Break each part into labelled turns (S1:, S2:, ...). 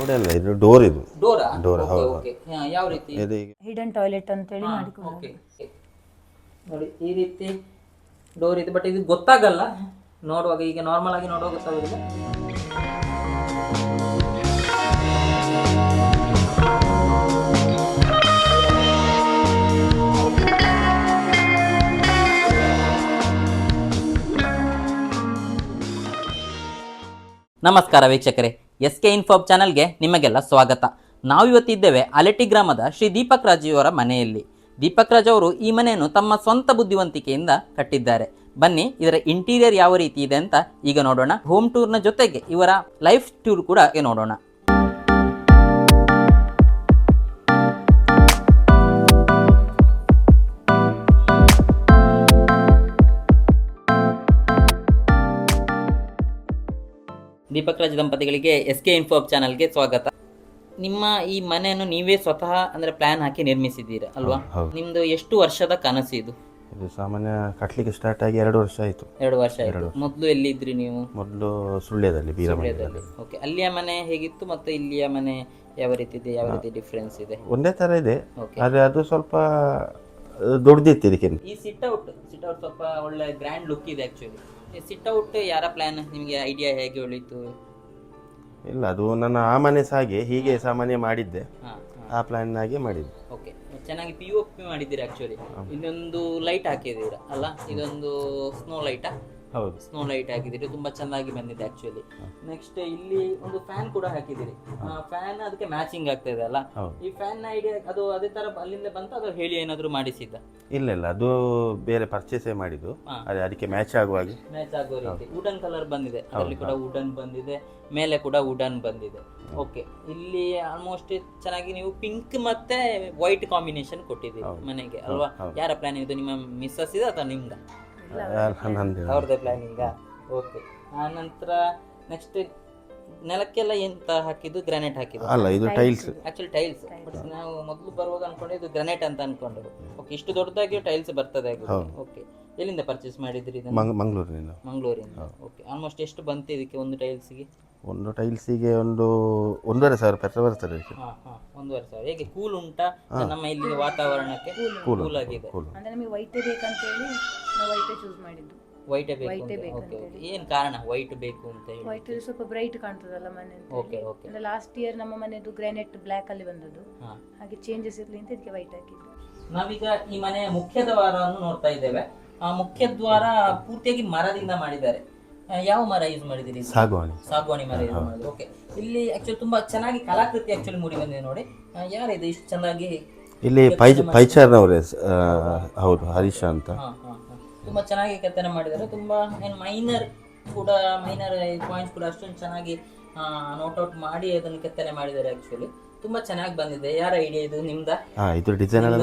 S1: Road ಅಲ್ಲ, ಇದು door. ಇದು
S2: ಡೋರಾ?
S1: ಡೋರ್. ಹೌದು.
S2: ಓಕೆ. ಯಾವ ರೀತಿ?
S1: ಇದು
S3: ಹಿಡನ್ ಟಾಯ್ಲೆಟ್ ಅಂತ ಹೇಳಿ
S2: ಓಕೆ.
S3: ಮಾಡಿಕೊಂಡು
S2: ನೋಡಿ ಈ ರೀತಿ ಡೋರ್ ಇದೆ, ಬಟ್ ಇದು ಗೊತ್ತಾಗಲ್ಲ ನೋಡುವಾಗ. ಈಗ ನಾರ್ಮಲ್ ಆಗಿ ನೋಡುವಾಗ ಗೊತ್ತಾಗೋದಿಲ್ಲ. ನಮಸ್ಕಾರ ವೀಕ್ಷಕರೇ, SK ಇನ್ಫೋ ಚಾನಲ್ಗೆ ನಿಮಗೆಲ್ಲ ಸ್ವಾಗತ. ನಾವು ಇವತ್ತಿದ್ದೇವೆ ಅಲೆಟಿ ಗ್ರಾಮದ ಶ್ರೀ ದೀಪಕ್ ರಾಜ್ ಅವರ ಮನೆಯಲ್ಲಿ. ದೀಪಕ್ ರಾಜ್ ಅವರು ಈ ಮನೆಯನ್ನು ತಮ್ಮ ಸ್ವಂತ ಬುದ್ಧಿವಂತಿಕೆಯಿಂದ ಕಟ್ಟಿದ್ದಾರೆ. ಬನ್ನಿ ಇದರ ಇಂಟೀರಿಯರ್ ಯಾವ ರೀತಿ ಇದೆ ಅಂತ ಈಗ ನೋಡೋಣ. ಹೋಮ್ ಟೂರ್ನ ಜೊತೆಗೆ ಇವರ ಲೈಫ್ ಟೂರ್ ಕೂಡ ನೋಡೋಣ. ದೀಪಕ್ ರಾಜ್ ದಂಪತಿಗಳಿಗೆ SK ಇನ್ಫೋ ಚಾನಲ್ಗೆ ಸ್ವಾಗತ. ನಿಮ್ಮ ಈ ಮನೆಯನ್ನು ನೀವೇ ಸ್ವತಃ ಅಂದ್ರೆ ಪ್ಲಾನ್ ಹಾಕಿ ನಿರ್ಮಿಸಿದ್ದೀರಾ ಅಲ್ವಾ? ನಿಮ್ದು ಎಷ್ಟು ವರ್ಷದ ಕನಸು ಇದು?
S1: ಇದು ಸಾಮಾನ್ಯ ಕಟ್ಲಿಕ್ಕೆ ಸ್ಟಾರ್ಟ್ ಆಗಿ 2 ವರ್ಷ ಆಯಿತು.
S2: 2 ವರ್ಷ ಆಯಿತು. ಮೊದಲು ಎಲ್ಲಿದ್ರಿ ನೀವು?
S1: ಮೊದಲು ಸುಳ್ಯದಲ್ಲಿ, ಬೀರಮಂಗಲದಲ್ಲಿ.
S2: ಓಕೆ. ಅಲ್ಲಿಯ ಮನೆ ಹೇಗಿತ್ತು ಮತ್ತೆ ಇಲ್ಲಿಯ ಮನೆ ಯಾವ ರೀತಿ ಇದೆ? ಯಾವ ರೀತಿ ಡಿಫ್ರೆನ್ಸ್ ಇದೆ?
S1: ಒಂದೇ ಥರ ಇದೆ, ಆದರೆ ಅದು ಸ್ವಲ್ಪ ದೊಡ್ಡದಿತ್ತು ಇದಕ್ಕೆ.
S2: ಈ ಸಿಟ್ ಔಟ್ ಸ್ವಲ್ಪ ಒಳ್ಳೆ ಗ್ರ್ಯಾಂಡ್ ಲುಕ್ ಇದೆ ಆಕ್ಚುಲಿ. ಸಿಟ್ ಔಟ್ ಯಾರ ಪ್ಲಾನ್? ನಿಮಗೆ ಐಡಿಯಾ ಹೇಗೆ ಉಳಿತು?
S1: ಇಲ್ಲ, ಅದು ನನ್ನ ಆ ಮನೆ ಸಾಗೆ ಹೀಗೆ ಸಾಮಾನ್ಯ ಮಾಡಿದ್ದೆ, ಆ ಪ್ಲಾನ್ ಆಗಿ ಮಾಡಿದ್ದೆ.
S2: ಓಕೆ, ಚೆನ್ನಾಗಿ POP ಮಾಡಿದ್ದೀರಾ ಆಕ್ಚುಲಿ. ಇಲ್ಲೊಂದು ಲೈಟ್ ಹಾಕಿದ್ದೀರಾ ಅಲ್ಲ? ಇದೊಂದು ಸ್ನೋ ಲೈಟಾ?
S1: ಹೌದು,
S2: ಸ್ನೋ ಲೈಟ್ ಹಾಕಿದ್ದೀರಿ, ತುಂಬಾ ಚೆನ್ನಾಗಿ ಬಂದಿದೆ ಆಕ್ಚುಲಿ. ನೆಕ್ಸ್ಟ್ ಇಲ್ಲಿ ಒಂದು ಫ್ಯಾನ್ ಕೂಡ ಹಾಕಿದ್ದೀರಿ. ಫ್ಯಾನ್ ಅದಕ್ಕೆ ಮ್ಯಾಚಿಂಗ್ ಆಗ್ತಾ ಇದೆ ಅಲ್ಲ? ಈ ಫ್ಯಾನ್ ನ ಐಡಿಯಾ ಅದು ಅದೇ ತರ ಅಲ್ಲಿಂದ ಬಂತ, ಅದು ಹೇಳಿ ಏನಾದ್ರು ಮಾಡಿಸಿದ್ದ?
S1: ಇಲ್ಲ, ಅದು ಬೇರೆ ಪರ್ಚೇಸೇ ಮಾಡಿದ್ದು, ಅದಕ್ಕೆ ಮ್ಯಾಚ್ ಆಗುವ
S2: ರೀತಿ ವುಡನ್ ಕಲರ್ ಬಂದಿದೆ. ಅದರಲ್ಲಿ ಕೂಡ ವುಡನ್ ಬಂದಿದೆ, ಮೇಲೆ ಕೂಡ ವುಡನ್ ಬಂದಿದೆ. ಓಕೆ, ಇಲ್ಲಿ ಆಲ್ಮೋಸ್ಟ್ ಚೆನ್ನಾಗಿ ನೀವು ಪಿಂಕ್ ಮತ್ತೆ ವೈಟ್ ಕಾಂಬಿನೇಷನ್ ಕೊಟ್ಟಿದ್ದೀರಿ ಮನೆಗೆ ಅಲ್ವಾ? ಯಾರ ಪ್ಲಾನ್ ಇದು? ನಿಮ್ಮ ಮಿಸ್ಸಸ್ ಇದೆ ಅಥವಾ ನಿಮ್ದ? ಅವ್ರದ್ದೇ ಪ್ಲಾನಿಂಗ. ಓಕೆ. ಆ ನಂತರ ನೆಕ್ಸ್ಟ್ ನೆಲಕ್ಕೆಲ್ಲ ಎಂತ ಹಾಕಿದ್ದು? ಗ್ರಾನೈಟ್ ಹಾಕಿದ್ದು
S1: ಅಲ್ಲ, ಇದು ಟೈಲ್ಸ್.
S2: Actually tiles. ಬಟ್ ನಾವು ಮೊದಲು ಬರುವಾಗ ಅನ್ಕೊಂಡೆ ಇದು ಗ್ರಾನೈಟ್ ಅಂತ ಅನ್ಕೊಂಡೆ. ಓಕೆ, ಇಷ್ಟು ದೊಡ್ಡದಾಗಿ ಟೈಲ್ಸ್ ಬರ್ತದೆ ಆಗಿದೆ. ಓಕೆ, ಎಲ್ಲಿಂದ ಪರ್ಚೇಸ್ ಮಾಡಿದ್ರಿ ಇದನ್ನು? ಮಂಗಳೂರಿನಿಂದ. ಓಕೆ, ಆಲ್ಮೋಸ್ಟ್ ಎಷ್ಟು ಬಂತು ಇದಕ್ಕೆ ಒಂದು ಟೈಲ್ಸ್ಗೆ?
S1: ಒಂದು ಟೈಲ್ಸಿಗೆ ಒಂದು 1,500 ಬರ್ತದೆ.
S2: 1,500. ಹೇಗೆ ಕೂಲ್ ಉಂಟಾ? ನಮ್ಮ ಇಲ್ಲಿ ವಾತಾವರಣಕ್ಕೆ ಕೂಲ್ ಆಗಿದೆ.
S3: ಅಂದ್ರೆ ನಮಗೆ ವೈಟ್ ಬೇಕಂತ ಹೇಳಿ ನಾವು ವೈಟ್ ಚೂಸ್ ಮಾಡಿದ್ದು.
S2: ವೈಟ್ ಬೇಕು. ಓಕೆ, ಏನ್ ಕಾರಣ ವೈಟ್ ಬೇಕು ಅಂತ ಹೇಳಿ?
S3: ವೈಟ್ ಸ್ವಲ್ಪ ಬ್ರೈಟ್ ಕಾಣ್ತದಲ್ಲ ಮನೆ.
S2: ಓಕೆ. ಅಂದ್ರೆ
S3: ಲಾಸ್ಟ್ ಇಯರ್ ನಮ್ಮ ಮನೆದು ಗ್ರಾನೈಟ್ ಬ್ಲಾಕ್ ಅಲ್ಲಿ ಬಂದದ್ದು, ಹಾಗೆ ಚೇಂಜಸ್ ಇರ್ಲಿ ಅಂತ ಇದಕ್ಕೆ ವೈಟ್ ಹಾಕಿದ್ದು. ನಾವೀಗ
S2: ಈ ಮನೆಯ ಮುಖ್ಯ ದ್ವಾರವನ್ನು ನೋಡ್ತಾ ಇದ್ದೇವೆ. ಆ ಮುಖ್ಯ ದ್ವಾರ ಪೂರ್ತಿಯಾಗಿ ಮರದಿಂದ ಮಾಡಿದ್ದಾರೆ. ಯಾವ ಮರ ಯೂಸ್ ಮಾಡಿದಿರಿ? ಸಾಗುವಾನಿ ಮರ ಯೂಸ್ ಮಾಡಿದ್ರು. ಓಕೆ, ಇಲ್ಲಿ ಆಕ್ಚುಲಿ ತುಂಬಾ ಚೆನ್ನಾಗಿ ಕಲಾಕೃತಿ ಆಕ್ಚುಲಿ ಮೂಡಿ ಬಂದಿದೆ ನೋಡಿ. ಯಾರಿದೆ ಇಷ್ಟು ಚೆನ್ನಾಗಿ?
S1: ಇಲ್ಲಿ ಪೈಚಾರ್ನವರೇ. ಹೌದು, ಹರೀಶ ಅಂತ.
S2: ತುಂಬಾ ಚೆನ್ನಾಗಿ ಕೆತ್ತನೆ ಮಾಡಿದ್ದಾರೆ. ತುಂಬಾ ಮೈನರ್ ಪಾಯಿಂಟ್ಸ್ ಕೂಡ ಅಷ್ಟೊಂದು ಚೆನ್ನಾಗಿ ನೋಟ್ ಔಟ್ ಮಾಡಿ ಅದನ್ನು ಕೆತ್ತನೆ ಮಾಡಿದ್ದಾರೆ. ಆಕ್ಚುಲಿ ತುಂಬಾ ಚೆನ್ನಾಗಿ ಬಂದಿದೆ. ಯಾರ ಐಡಿಯಾ ಇದು? ನಿಮ್ದ?
S1: ಇದು ಡಿಸೈನ್ ಎಲ್ಲ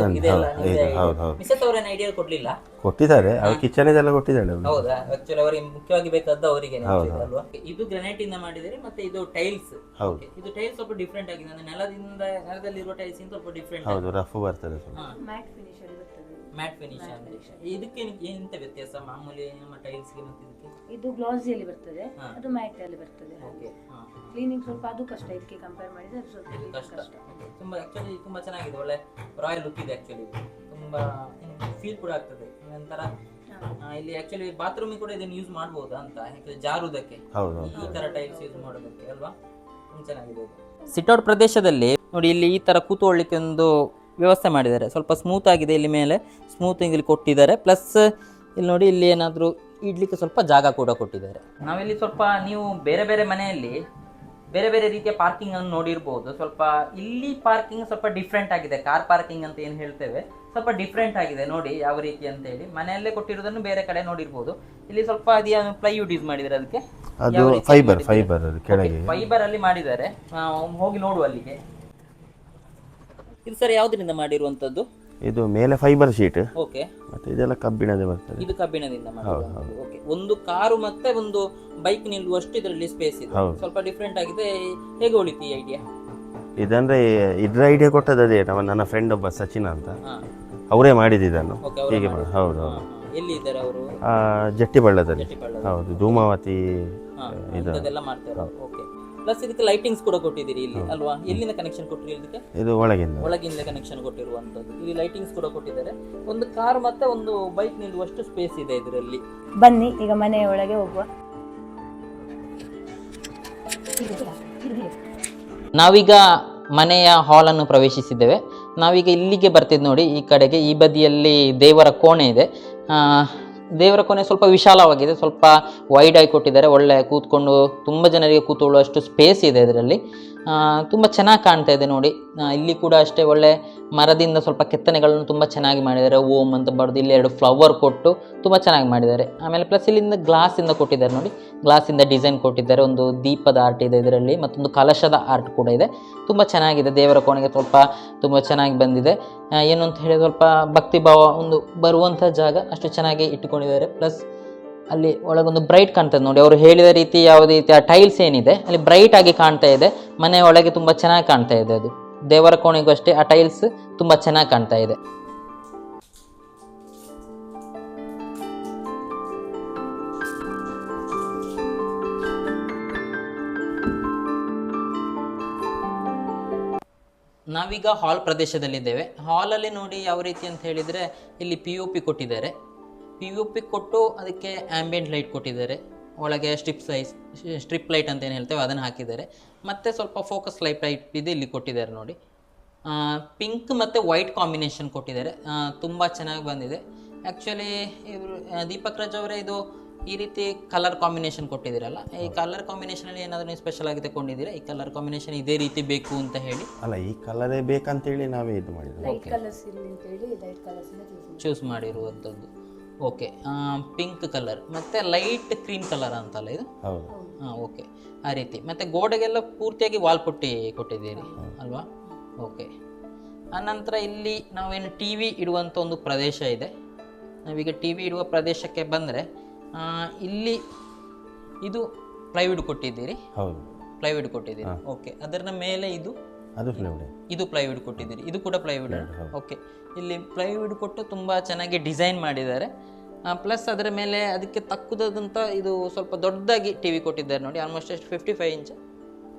S2: ಮಿಸಸ್ ಅವರೇನು ಐಡಿಯಾ ಕೊಡ್ಲಿಲ್ಲ?
S1: ಕೊಟ್ಟಿದ್ದಾರೆ, ಅವ್ರ ಕಿಚನ್ ಇದೆಲ್ಲ ಕೊಟ್ಟಿದ್ದಾಳೆ.
S2: ಹೌದಾ? ಆಕ್ಚುಲಿ ಅವರಿಗೆ ಮುಖ್ಯವಾಗಿ ಬೇಕಾದ ಅವರಿಗೆ ಅಲ್ವಾ? ಇದು ಗ್ರಾನೈಟ್ ಇಂದ ಮಾಡಿದರೆ, ಮತ್ತೆ ಇದು ಟೈಲ್ಸ್. ಇದು ಟೈಲ್ಸ್ ಸ್ವಲ್ಪ ಡಿಫ್ರೆಂಟ್ ಆಗಿದೆ. ಅಂದ್ರೆ ನೆಲದಲ್ಲಿರುವ ಟೈಲ್ಸ್ ಇಂದ ಸ್ವಲ್ಪ ಡಿಫ್ರೆಂಟ್.
S1: ಹೌದು, ರಫ್ ಬರ್ತದೆ.
S2: ಮ್ಯಾಟ್ ಫಿನಿಶ್ ಅಂದ್ರೆ ಇದಕ್ಕೆ ಎಂತ ವ್ಯತ್ಯಾಸ ಮಾಮೂಲಿ ನಮ್ಮ ಟೈಲ್ಸ್ ಗೆ ಮತ್ತೆ ಇದಕ್ಕೆ?
S3: ಇದು ಗ್ಲಾಸಿಯಲ್ಲಿ ಬರ್ತದೆ, ಅದು ಮ್ಯಾಟ್ ಅಲ್ಲಿ ಬರ್ತದೆ. ಓಕೆ, ಕ್ಲೀನಿಂಗ್ ಸ್ವಲ್ಪ ಅದು ಕಷ್ಟ, ಇದಕ್ಕೆ ಕಂಪೇರ್ ಮಾಡಿದ್ರೆ ಅದು ಸ್ವಲ್ಪ ಕಷ್ಟ.
S2: ತುಂಬಾ ಆಕ್ಚುಲಿ ತುಂಬಾ ಚೆನ್ನಾಗಿದೆ, ಒಳ್ಳೆ ರಾಯಲ್ ಲುಕ್ ಇದೆ. ಆಕ್ಚುಲಿ ತುಂಬಾ ಫೀಲ್ ಕೂಡ ಆಗ್ತದೆ. ನಂತರ ಇಲ್ಲಿ ಆಕ್ಚುಲಿ ಬಾತ್ರೂಮ್ ಕೂಡ ಇದನ್ನು ಯೂಸ್ ಮಾಡಬಹುದಾ ಅಂತ, ಯಾಕಂದ್ರೆ ಜಾರುವುದಕ್ಕೆ ಈ ತರ ಟೈಲ್ಸ್ ಯೂಸ್ ಮಾಡೋದಕ್ಕೆ ಅಲ್ವಾ? ತುಂಬಾ ಚೆನ್ನಾಗಿದೆ. ಸಿಟ್ಔಟ್ ಪ್ರದೇಶದಲ್ಲಿ ನೋಡಿ, ಇಲ್ಲಿ ಈ ತರ ಕೂತ್ಕೊಳ್ಳಿಕ್ಕೆ ಒಂದು ವ್ಯವಸ್ಥೆ ಮಾಡಿದ್ದಾರೆ. ಸ್ವಲ್ಪ ಸ್ಮೂತ್ ಆಗಿದೆ, ಇಲ್ಲಿ ಮೇಲೆ ಸ್ಮೂತಿಂಗ್ ಇಲ್ಲಿ ಕೊಟ್ಟಿದ್ದಾರೆ. ಪ್ಲಸ್ ಇಲ್ಲಿ ನೋಡಿ, ಇಲ್ಲಿ ಏನಾದರೂ ಇಡ್ಲಿಕ್ಕೆ ಸ್ವಲ್ಪ ಜಾಗ ಕೂಡ ಕೊಟ್ಟಿದ್ದಾರೆ. ನಾವಿಲ್ಲಿ ಸ್ವಲ್ಪ ನೀವು ಬೇರೆ ಬೇರೆ ಮನೆಯಲ್ಲಿ ಬೇರೆ ಬೇರೆ ರೀತಿಯ ಪಾರ್ಕಿಂಗ್ ಅನ್ನು ನೋಡಿರ್ಬೋದು. ಸ್ವಲ್ಪ ಇಲ್ಲಿ ಪಾರ್ಕಿಂಗ್ ಸ್ವಲ್ಪ ಡಿಫ್ರೆಂಟ್ ಆಗಿದೆ. ಕಾರ್ ಪಾರ್ಕಿಂಗ್ ಅಂತ ಏನು ಹೇಳ್ತೇವೆ, ಸ್ವಲ್ಪ ಡಿಫ್ರೆಂಟ್ ಆಗಿದೆ ನೋಡಿ ಯಾವ ರೀತಿ ಅಂತ ಹೇಳಿ. ಮನೆಯಲ್ಲೇ ಕೊಟ್ಟಿರೋದನ್ನು ಬೇರೆ ಕಡೆ ನೋಡಿರ್ಬೋದು. ಇಲ್ಲಿ ಸ್ವಲ್ಪ ಅದೇನು ಪ್ಲೈವುಡ್ ಯೂಸ್ ಮಾಡಿದ್ದಾರೆ, ಅದಕ್ಕೆ ಫೈಬರ್ ಅಲ್ಲಿ ಮಾಡಿದ್ದಾರೆ. ಹೋಗಿ ನೋಡುವ ಅಲ್ಲಿಗೆ. ಇದು ಸರ್ ಯಾವುದರಿಂದ ಮಾಡಿರುವಂತದ್ದು?
S1: ಇದು ಮೇಲೆ ಫೈಬರ್ ಶೀಟ್.
S2: ಓಕೆ,
S1: ಮತ್ತೆ ಇದೆಲ್ಲ ಕಬ್ಬಿಣದ ಬರ್ತದೆ.
S2: ಇದು ಕಬ್ಬಿಣದಿಂದ ಮಾಡಿರುವಂತದ್ದು. ಓಕೆ, ಒಂದು ಕಾರು ಮತ್ತೆ ಒಂದು ಬೈಕ್ ನಿಲ್ಲುವಷ್ಟು ಇದರಲ್ಲಿ ಸ್ಪೇಸ್ ಇದೆ. ಸ್ವಲ್ಪ ಡಿಫ್ರೆಂಟ್ ಆಗಿದೆ. ಹೇಗೆ ಉಳಿತು ಈ ಐಡಿಯಾ?
S1: ಇದಂದ್ರೆ ಇದ್ರ ಐಡಿಯಾ ಕೊಟ್ಟದ್ದು ಅದೇ ನನ್ನ ಫ್ರೆಂಡ್ ಒಬ್ಬ ಸಚಿನ್ ಅಂತ, ಅವರೇ ಮಾಡಿದ್ದನ್ನು ಹೀಗೆ. ಹೌದು.
S2: ಎಲ್ಲಿ ಇದ್ದಾರೆ ಅವರು?
S1: ಜಟ್ಟಿಬಳ್ಳದಲ್ಲಿ. ಹೌದು, ಧೂಮಾವತಿ
S2: ಇದೆಲ್ಲ ಮಾಡ್ತಾರೆ. ಓಕೆ, ಪ್ಲಸ್ ಇದಕ್ಕೆ ಲೈಟಿಂಗ್ಸ್ ಕೂಡ ಕೊಟ್ಟಿದ್ದೀರಿ ಇಲ್ಲಿ ಅಲ್ವಾ? ಎಲ್ಲಿಂದ ಕನೆಕ್ಷನ್ ಕೊಟ್ಟಿರಿ ಇದಕ್ಕೆ?
S1: ಇದು
S2: ಒಳಗಿಂದ ಕನೆಕ್ಷನ್ ಕೊಟ್ಟಿರುವಂತದ್ದು. ಇಲ್ಲಿ ಲೈಟಿಂಗ್ಸ್ ಕೂಡ ಕೊಟ್ಟಿದ್ದಾರೆ. ಒಂದು ಕಾರ್ ಮತ್ತೆ ಒಂದು ಬೈಕ್ ನಿಲ್ಲುವಷ್ಟು ಸ್ಪೇಸ್ ಇದೆ ಇದರಲ್ಲಿ.
S3: ಬನ್ನಿ ಈಗ ಮನೆಯ ಒಳಗೆ ಹೋಗುವ.
S2: ನಾವೀಗ ಮನೆಯ ಹಾಲನ್ನು ಪ್ರವೇಶಿಸಿದ್ದೇವೆ. ನಾವೀಗ ಇಲ್ಲಿಗೆ ಬರ್ತಿದ್ದು ನೋಡಿ, ಈ ಕಡೆಗೆ ಈ ಬದಿಯಲ್ಲಿ ದೇವರ ಕೋಣೆ ಇದೆ. ದೇವರ ಕೋಣೆ ಸ್ವಲ್ಪ ವಿಶಾಲವಾಗಿದೆ, ಸ್ವಲ್ಪ ವೈಡ್ ಆಗಿ ಕೊಟ್ಟಿದ್ದಾರೆ. ಒಳ್ಳೆ ಕೂತ್ಕೊಂಡು ತುಂಬ ಜನರಿಗೆ ಕೂತ್ಕೊಳ್ಳುವಷ್ಟು ಸ್ಪೇಸ್ ಇದೆ ಇದರಲ್ಲಿ. ತುಂಬ ಚೆನ್ನಾಗಿ ಕಾಣ್ತಾ ಇದೆ ನೋಡಿ. ಇಲ್ಲಿ ಕೂಡ ಅಷ್ಟೇ ಒಳ್ಳೆ ಮರದಿಂದ ಸ್ವಲ್ಪ ಕೆತ್ತನೆಗಳನ್ನು ತುಂಬ ಚೆನ್ನಾಗಿ ಮಾಡಿದ್ದಾರೆ. ಓಮ್ ಅಂತ ಬರೆದು ಇಲ್ಲಿ 2 ಫ್ಲವರ್ ಕೊಟ್ಟು ತುಂಬ ಚೆನ್ನಾಗಿ ಮಾಡಿದ್ದಾರೆ. ಆಮೇಲೆ ಪ್ಲಸ್ ಇಲ್ಲಿಂದ ಗ್ಲಾಸಿಂದ ಕೊಟ್ಟಿದ್ದಾರೆ ನೋಡಿ, ಗ್ಲಾಸಿಂದ ಡಿಸೈನ್ ಕೊಟ್ಟಿದ್ದಾರೆ. ಒಂದು ದೀಪದ ಆರ್ಟ್ ಇದೆ ಇದರಲ್ಲಿ, ಮತ್ತೊಂದು ಕಲಶದ ಆರ್ಟ್ ಕೂಡ ಇದೆ. ತುಂಬ ಚೆನ್ನಾಗಿದೆ. ದೇವರ ಕೋಣೆಗೆ ಸ್ವಲ್ಪ ತುಂಬ ಚೆನ್ನಾಗಿ ಬಂದಿದೆ. ಏನು ಅಂತ ಹೇಳಿ ಸ್ವಲ್ಪ ಭಕ್ತಿಭಾವ ಒಂದು ಬರುವಂಥ ಜಾಗ ಅಷ್ಟು ಚೆನ್ನಾಗಿ ಇಟ್ಟುಕೊಂಡಿದ್ದಾರೆ. ಪ್ಲಸ್ ಅಲ್ಲಿ ಒಳಗೊಂದು ಬ್ರೈಟ್ ಕಾಣ್ತದೆ ನೋಡಿ, ಅವರು ಹೇಳಿದ ರೀತಿ ಯಾವುದೇ ರೀತಿಯ ಟೈಲ್ಸ್ ಏನಿದೆ ಅಲ್ಲಿ ಬ್ರೈಟ್ ಆಗಿ ಕಾಣ್ತಾ ಇದೆ. ಮನೆಯ ಒಳಗೆ ತುಂಬ ಚೆನ್ನಾಗಿ ಕಾಣ್ತಾ ಇದೆ. ಅದು ದೇವರ ಕೋಣೆಗೂ ಅಷ್ಟೇ ಆ ಟೈಲ್ಸ್ ತುಂಬ ಚೆನ್ನಾಗಿ ಕಾಣ್ತಾ ಇದೆ. ನಾವೀಗ ಹಾಲ್ ಪ್ರದೇಶದಲ್ಲಿದ್ದೇವೆ. ಹಾಲಲ್ಲಿ ನೋಡಿ ಯಾವ ರೀತಿ ಅಂತ ಹೇಳಿದರೆ, ಇಲ್ಲಿ POP ಕೊಟ್ಟಿದ್ದಾರೆ. POP ಕೊಟ್ಟು ಅದಕ್ಕೆ ಆ್ಯಂಬಿಯಂಟ್ ಲೈಟ್ ಕೊಟ್ಟಿದ್ದಾರೆ. ಒಳಗೆ ಸ್ಟ್ರಿಪ್ ಲೈಟ್ ಅಂತ ಏನು ಹೇಳ್ತೇವೆ ಅದನ್ನು ಹಾಕಿದ್ದಾರೆ. ಮತ್ತು ಸ್ವಲ್ಪ ಫೋಕಸ್ ಲೈಟ್ ಇದೆ ಇಲ್ಲಿ ಕೊಟ್ಟಿದ್ದಾರೆ ನೋಡಿ. ಪಿಂಕ್ ಮತ್ತು ವೈಟ್ ಕಾಂಬಿನೇಷನ್ ಕೊಟ್ಟಿದ್ದಾರೆ. ತುಂಬ ಚೆನ್ನಾಗಿ ಬಂದಿದೆ. ಆ್ಯಕ್ಚುಲಿ ಇವರು ದೀಪಕ್ ರಾಜ್ ಅವರೇ ಇದು ಈ ರೀತಿ ಕಲರ್ ಕಾಂಬಿನೇಷನ್ ಕೊಟ್ಟಿದ್ದೀರಲ್ಲ, ಈ ಕಲರ್ ಕಾಂಬಿನೇಷನಲ್ಲಿ ಏನಾದರೂ ನೀವು ಸ್ಪೆಷಲ್ ಆಗಿ ತಗೊಂಡಿದ್ದೀರಾ? ಈ ಕಲರ್ ಕಾಂಬಿನೇಷನ್ ಇದೇ ರೀತಿ ಬೇಕು ಅಂತ ಹೇಳಿ
S1: ಅಲ್ಲ, ಈ ಕಲರೇ ಬೇಕಂತೇಳಿ ನಾವೇ ಇದು ಮಾಡಿದ್ವಿ,
S2: ಚೂಸ್ ಮಾಡಿರುವಂಥದ್ದು. ಓಕೆ, ಪಿಂಕ್ ಕಲರ್ ಮತ್ತು ಲೈಟ್ ಕ್ರೀಮ್ ಕಲರ್ ಅಂತಲ್ಲ ಇದು?
S1: ಹೌದು.
S2: ಹಾಂ, ಓಕೆ, ಆ ರೀತಿ. ಮತ್ತು ಗೋಡೆಗೆಲ್ಲ ಪೂರ್ತಿಯಾಗಿ ವಾಲ್ ಪುಟ್ಟಿ ಕೊಟ್ಟಿದ್ದೀರಿ ಅಲ್ವಾ? ಓಕೆ. ಆನಂತರ ಇಲ್ಲಿ ನಾವೇನು ಟಿ ವಿ ಇಡುವಂಥ ಒಂದು ಪ್ರದೇಶ ಇದೆ. ನಾವೀಗ ಟಿ ವಿ ಇಡುವ ಪ್ರದೇಶಕ್ಕೆ ಬಂದರೆ ಇಲ್ಲಿ ಇದು ಪ್ಲೈವುಡ್ ಕೊಟ್ಟಿದ್ದೀರಿ.
S1: ಹೌದು,
S2: ಪ್ಲೈವುಡ್ ಕೊಟ್ಟಿದ್ದೀರಿ. ಓಕೆ, ಅದರ ಮೇಲೆ ಇದು ಪ್ಲೈವುಡ್ ಕೊಟ್ಟಿದ್ದೀರಿ. ಇದು ಕೂಡ ಪ್ಲೈವುಡ್. ಓಕೆ, ಇಲ್ಲಿ ಪ್ಲೈವುಡ್ ಕೊಟ್ಟು ತುಂಬ ಚೆನ್ನಾಗಿ ಡಿಸೈನ್ ಮಾಡಿದ್ದಾರೆ. ಪ್ಲಸ್ ಅದರ ಮೇಲೆ ಅದಕ್ಕೆ ತಕ್ಕುದಂತ ಇದು ಸ್ವಲ್ಪ ದೊಡ್ಡದಾಗಿ ಟಿ ವಿ ಕೊಟ್ಟಿದ್ದಾರೆ ನೋಡಿ. ಆಲ್ಮೋಸ್ಟ್ ಎಷ್ಟು 55 ಇಂಚ್,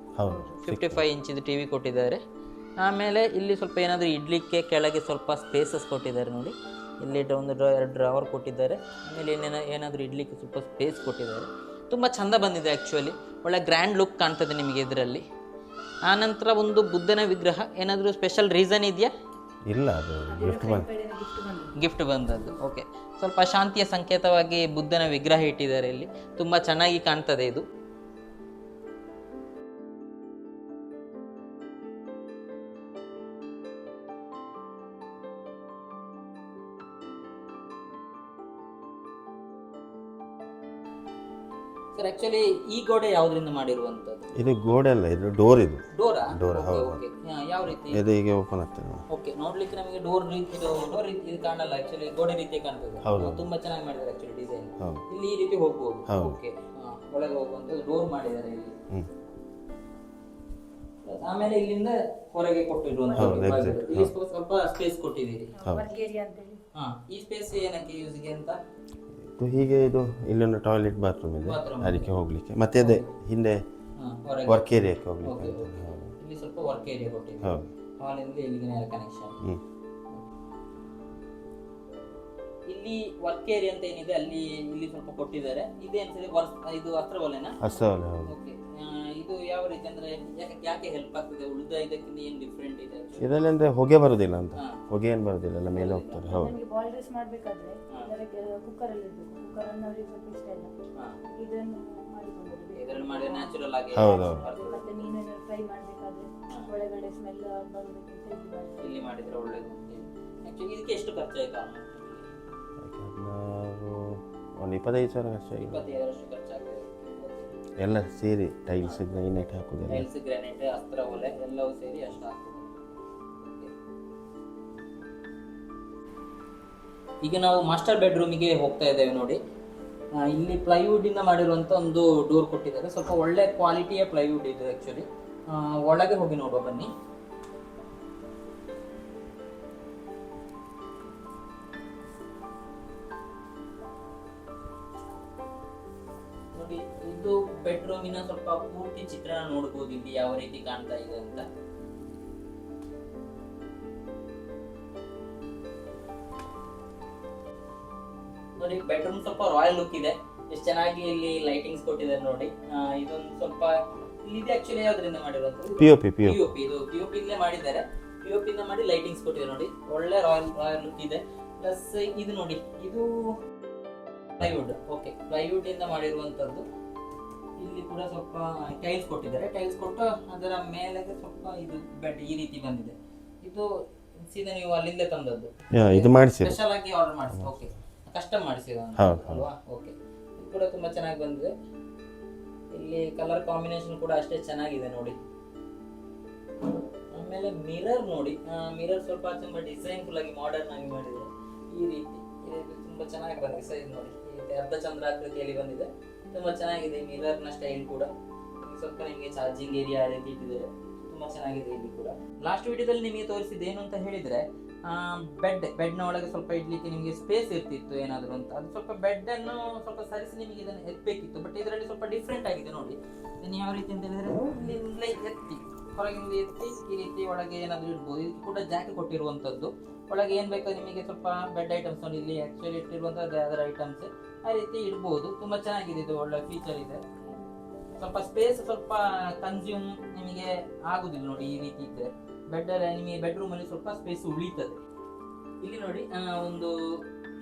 S2: 55 ಇಂಚಿದು ಟಿ ವಿ ಕೊಟ್ಟಿದ್ದಾರೆ. ಆಮೇಲೆ ಇಲ್ಲಿ ಸ್ವಲ್ಪ ಏನಾದರೂ ಇಡ್ಲಿಕ್ಕೆ ಕೆಳಗೆ ಸ್ವಲ್ಪ ಸ್ಪೇಸಸ್ ಕೊಟ್ಟಿದ್ದಾರೆ ನೋಡಿ. ಇಲ್ಲಿ ಒಂದು 2 ಡ್ರಾವರ್ ಕೊಟ್ಟಿದ್ದಾರೆ. ಆಮೇಲೆ ಏನಾದರೂ ಇಡ್ಲಿಕ್ಕೆ ಸ್ವಲ್ಪ ಸ್ಪೇಸ್ ಕೊಟ್ಟಿದ್ದಾರೆ. ತುಂಬ ಚೆಂದ ಬಂದಿದೆ. ಆ್ಯಕ್ಚುಲಿ ಒಳ್ಳೆ ಗ್ರ್ಯಾಂಡ್ ಲುಕ್ ಕಾಣ್ತದೆ ನಿಮಗೆ ಇದರಲ್ಲಿ. ಆನಂತರ ಒಂದು ಬುದ್ಧನ ವಿಗ್ರಹ. ಏನಾದರೂ ಸ್ಪೆಷಲ್ ರೀಸನ್ ಇದೆಯಾ?
S1: ಇಲ್ಲ, ಅದು
S2: ಗಿಫ್ಟ್ ಬಂದದ್ದು. ಓಕೆ, ಸ್ವಲ್ಪ ಶಾಂತಿಯ ಸಂಕೇತವಾಗಿ ಬುದ್ಧನ ವಿಗ್ರಹ ಇಟ್ಟಿದ್ದಾರೆ ಇಲ್ಲಿ. ತುಂಬ ಚೆನ್ನಾಗಿ ಕಾಣ್ತದೆ ಇದು. ಸರ್, ಆಕ್ಚುಲಿ ಈ ಗೋಡೆ ಯಾವುದರಿಂದ ಮಾಡಿರುವಂತದ್ದು?
S1: ಇದು ಗೋಡೆ ಅಲ್ಲ, ಇದು ಡೋರ್. ಇದು
S2: ಡೋರ್. ಹೌದು. ಯಾವ ರೀತಿ
S1: ಇದು ಹೀಗೆ ಓಪನ್ ಆಗ್ತದೆ.
S2: ಓಕೆ, ನೋಡ್ಲಿಕ್ಕೆ ನಮಗೆ ಡೋರ್ ರೀತಿ ಇದು ಕಾಣಲ್ಲ. ಆಕ್ಚುಲಿ ಗೋಡೆ ರೀತಿ ಕಾಣ್ತದೆ. ತುಂಬಾ ಚೆನ್ನಾಗಿ ಮಾಡಿದ್ದಾರೆ ಆಕ್ಚುಲಿ ಡಿಸೈನ್. ಇಲ್ಲಿ ಈ ರೀತಿ ಹೋಗಬಹುದು. ಓಕೆ, ಒಳಗೆ ಹೋಗುವಂತ ಡೋರ್ ಮಾಡಿದ್ದಾರೆ ಇಲ್ಲಿ. ಆಮೇಲೆ ಇಲ್ಲಿಂದ ಹೊರಗೆ ಕೊಟ್ಟಿರುವಂತದ್ದು. ಇಲ್ಲಿ ಸ್ವಲ್ಪ ಸ್ಪೇಸ್ ಕೊಟ್ಟಿದ್ದೀರಿ. ಈ ಸ್ಪೇಸ್ ಏನಕ್ಕೆ ಯೂಸ್ಗೆ ಅಂತ?
S1: ಹೀಗೆ ಇದು ಇಲ್ಲೊಂದು ಟಾಯ್ಲೆಟ್ ಬಾತ್ರೂಮ್ ಇದೆ, ಅದಕ್ಕೆ ಹೋಗ್ಲಿಕ್ಕೆ. ಮತ್ತೆ ಅದೇ ಹಿಂದೆ ವರ್ಕ್ ಏರಿಯಾಕ್ಕೆ ಹೋಗ್ಲಿಕ್ಕೆ.
S2: ಇಲ್ಲಿ ಸ್ವಲ್ಪ ವರ್ಕ್ ಏರಿಯಾ ಕೊಟ್ಟಿದೆ. ಹಾಲಿಂದ ಇಲ್ಲಿಗೆ ಕನೆಕ್ಷನ್. ಇಲ್ಲಿ ವರ್ಕ್ ಏರಿಯಾ ಅಂತ ಏನಿದೆ ಅಲ್ಲಿ ಇಲ್ಲಿ ಸ್ವಲ್ಪ ಕೊಟ್ಟಿದ್ದಾರೆ. ಇದೇನಿದೆ ಇದು ಅಸ್ತ್ರವಲೆನಾ?
S1: ಅಸ್ತ್ರವಲೆ, ಹೌದು.
S2: ಓಕೆ, ಇದು ಯಾವ ರೀತಿ ಅಂದ್ರೆ ಯಾಕೆ ಹೆಲ್ಪ್ ಆಗ್ತದೆ? ಉಳಿದ ಇದಕ್ಕಿಂತ ಏನು ಡಿಫರೆಂಟ್ ಇದೆ
S1: ಇದರಲ್ಲಿ? ಅಂದ್ರೆ ಹೊಗೆ ಬರುದಿಲ್ಲ ಅಂತ. ಹೊಗೆ ಏನು ಬರುದಿಲ್ಲ, ಎಲ್ಲ ಮೇಲೆ ಹೋಗ್ತದೆ. ಹೌದು.
S3: ನಮಗೆ ಬಾಯ್ಲ್ ರೈಸ್ ಮಾಡಬೇಕಾದ್ರೆ ಕುಕ್ಕರ್ ಅಲ್ಲಿ ಇರಬೇಕು. ಕುಕ್ಕರ್ ಅನ್ನು ಅವರಿಗೆ ಸ್ವಲ್ಪ ಇಷ್ಟ ಇಲ್ಲ. ಇದನ್ನು ಮಾಡಿಕೊಂಡು
S2: ಇದರಲ್ಲಿ ಮಾಡಿದ್ರೆ ನ್ಯಾಚುರಲ್ ಆಗಿ.
S1: ಹೌದು.
S3: ಮತ್ತೆ ಮೀನನ್ನು ಫ್ರೈ ಮಾಡಬೇಕಾದ್ರೆ ಒಳಗಡೆ ಸ್ಮೆಲ್ ಬರೋದಕ್ಕಿಂತ
S2: ಇಲ್ಲಿ ಮಾಡಿದ್ರೆ ಒಳ್ಳೇದು. ಆಕ್ಚುಲಿ ಇದಕ್ಕೆ ಎಷ್ಟು ಖರ್ಚಾಯ್ತು?
S1: ಒಂದು 25,000 ಖರ್ಚಾಗಿದೆ.
S2: 25,000 ಖರ್ಚಾಗ್ತದೆ
S1: ಎಲ್ಲ ಸೇರಿ. ಟೈಲ್ಸ್, ಗ್ರಾನೈಟ್ ಹಾಕುದು.
S2: ಟೈಲ್ಸ್, ಗ್ರಾನೈಟ್, ಅಸ್ತ್ರ ಒಲೆ ಎಲ್ಲವೂ ಸೇರಿ ಅಷ್ಟು ಆಗ್ತದೆ. ಈಗ ನಾವು ಮಾಸ್ಟರ್ ಬೆಡ್ರೂಮಿಗೆ ಹೋಗ್ತಾ ಇದ್ದೇವೆ ನೋಡಿ. ಇಲ್ಲಿ ಪ್ಲೈವುಡ್ ಇಂದ ಮಾಡಿರುವಂತ ಒಂದು ಡೋರ್ ಕೊಟ್ಟಿದ್ದಾರೆ. ಸ್ವಲ್ಪ ಒಳ್ಳೆ ಕ್ವಾಲಿಟಿಯ ಪ್ಲೈವುಡ್ ಇದೆ ಆಕ್ಚುಲಿ. ಒಳಗೆ ಹೋಗಿ ನೋಡುವ ಬನ್ನಿ. ನೋಡಿ, ನೋಡಿ ಇದು ಬೆಡ್ರೂಮಿನ ಸ್ವಲ್ಪ ಪೂರ್ತಿ ಚಿತ್ರಣ ನೋಡಬಹುದು ಇಲ್ಲಿ ಯಾವ ರೀತಿ ಕಾಣ್ತಾ ಇದೆ ಅಂತ. ನೋಡಿ ಬೆಡ್ರೂಮ್ ಸ್ವಲ್ಪ ರಾಯಲ್ ಲುಕ್ ಇದೆ. ಎಷ್ಟು ಚೆನ್ನಾಗಿ ಇಲ್ಲಿ ಲೈಟಿಂಗ್ಸ್ ಕೊಟ್ಟಿದ್ದಾರೆ ನೋಡಿ. ಇದೊಂದು ಸ್ವಲ್ಪ ಇಲ್ಲಿ ಆಕ್ಚುಲಿ ಯಾವ್ದ್ರಿಂದ ಮಾಡಿರುವಂತದ್ದು
S1: ಪಿಒಪಿ
S2: ಇದು ಪಿಒಪಿ ಇಂದ ಮಾಡಿದ್ದಾರೆ. ಪಿಒಪಿ ಇಂದ ಮಾಡಿ ಲೈಟಿಂಗ್ಸ್ ಕೊಟ್ಟಿದ್ದಾರೆ ನೋಡಿ. ಒಳ್ಳೆ ರಾಯಲ್ ಲುಕ್ ಇದೆ. ಪ್ಲಸ್ ಇದು ನೋಡಿ ಇದು ಪ್ಲೈವುಡ್. ಓಕೆ, ಪ್ಲೈವುಡ್ ಇಂದ ಮಾಡಿರುವಂತದ್ದು. ಇಲ್ಲಿ ಕೂಡ ಸ್ವಲ್ಪ ಟೈಲ್ಸ್ ಕೊಟ್ಟಿದ್ದಾರೆ. ಟೈಲ್ಸ್ ಕೊಟ್ಟು ಅದರ ಮೇಲೆ ಸ್ವಲ್ಪ ಇದು ಬೆಡ್ ಈ ರೀತಿ ಬಂದಿದೆ. ಇದು ಸೀದಾ ನೀವು ಅಲ್ಲಿಂದ ತಂದದ್ದು,
S1: ಇದು ಮಾಡಿಸಿ
S2: ಸ್ಪೆಷಲ್ ಆಗಿ ಆರ್ಡರ್ ಮಾಡಿಸಿ. ಓಕೆ, ಕಸ್ಟಮ್ ಮಾಡಿಸಿದ ಅಲ್ವಾ? ಓಕೆ, ಇದು ಕೂಡ ತುಂಬಾ ಚೆನ್ನಾಗಿ ಬಂದಿದೆ. ಇಲ್ಲಿ ಕಲರ್ ಕಾಂಬಿನೇಷನ್ ಕೂಡ ಅಷ್ಟೇ ಚೆನ್ನಾಗಿದೆ ನೋಡಿ. ಆಮೇಲೆ ಮಿರರ್ ನೋಡಿ, ಮಿರರ್ ಸ್ವಲ್ಪ ತುಂಬಾ ಡಿಸೈನ್ಫುಲ್ ಆಗಿ ಮಾಡರ್ನ್ ಆಗಿ ಮಾಡಿದೆ. ಈ ರೀತಿ ಇದು ತುಂಬಾ ಚೆನ್ನಾಗಿ ಬಂದಿದೆ. ಸೈಜ್ ನೋಡಿ, ಈ ಅರ್ಧ ಚಂದ್ರ ಆಕೃತಿಯಲ್ಲಿ ಬಂದಿದೆ. ತುಂಬಾ ಚೆನ್ನಾಗಿದೆ. ಮಿರರ್ ನ ಸ್ಟೈಲ್ ಕೂಡ ಸ್ವಲ್ಪ ನಿಮಗೆ ಚಾರ್ಜಿಂಗ್ ಏರಿಯಾ ರೀತಿ ಇಟ್ಟಿದ್ದಾರೆ. ತುಂಬಾ ಚೆನ್ನಾಗಿದೆ. ಇಲ್ಲಿ ಕೂಡ ಲಾಸ್ಟ್ ವಿಡಿಯೋದಲ್ಲಿ ನಿಮಗೆ ತೋರಿಸಿದ್ದು ಏನು ಅಂತ ಹೇಳಿದ್ರೆ, ಬೆಡ್ ನ ಒಳಗೆ ಸ್ವಲ್ಪ ಇಡ್ಲಿಕ್ಕೆ ನಿಮಗೆ ಸ್ಪೇಸ್ ಇರ್ತಿತ್ತು ಏನಾದ್ರು ಅಂತ. ಅದು ಸ್ವಲ್ಪ ಬೆಡ್ ಅನ್ನು ಸ್ವಲ್ಪ ಸರಿಸಿ ನಿಮಗೆ ಇದನ್ನು ಎತ್ತಬೇಕಿತ್ತು. ಬಟ್ ಇದರಲ್ಲಿ ಸ್ವಲ್ಪ ಡಿಫ್ರೆಂಟ್ ಆಗಿದೆ ನೋಡಿ. ಇದನ್ನು ಯಾವ ರೀತಿ ಅಂತ ಹೇಳಿದ್ರೆ, ಇಲ್ಲಿಂದಲೇ ಎತ್ತಿ ಹೊರಗಿಂದ ಎತ್ತಿ ಈ ರೀತಿ ಒಳಗೆ ಏನಾದ್ರು ಇಡ್ಬೋದು. ಇದಕ್ಕೆ ಕೂಡ ಜಾಕ್ ಕೊಟ್ಟಿರುವಂತದ್ದು. ಒಳಗೆ ಏನ್ ಬೇಕಾದ್ರೆ ನಿಮಗೆ ಸ್ವಲ್ಪ ಬೆಡ್ ಐಟಮ್ಸ್ ನೋಡಿ, ಇಲ್ಲಿ ಆಕ್ಚುಲಿ ಇಟ್ಟಿರುವಂತದ್ದು ಅದರ ಐಟಮ್ಸ್ ಆ ರೀತಿ ಇಡ್ಬೋದು. ತುಂಬಾ ಚೆನ್ನಾಗಿದೆ. ಇದು ಒಳ್ಳೆ ಫೀಚರ್ ಇದೆ. ಸ್ವಲ್ಪ ಸ್ಪೇಸ್ ಸ್ವಲ್ಪ ಕನ್ಸ್ಯೂಮ್ ನಿಮಗೆ ಆಗುದಿಲ್ಲ ನೋಡಿ. ಈ ರೀತಿ ಇದ್ರೆ ಬೆಡ್ ನಿಮಗೆ ಬೆಡ್ರೂಮ್ ಅಲ್ಲಿ ಸ್ವಲ್ಪ ಸ್ಪೇಸ್ ಉಳಿತದೆ. ಇಲ್ಲಿ ನೋಡಿ ಒಂದು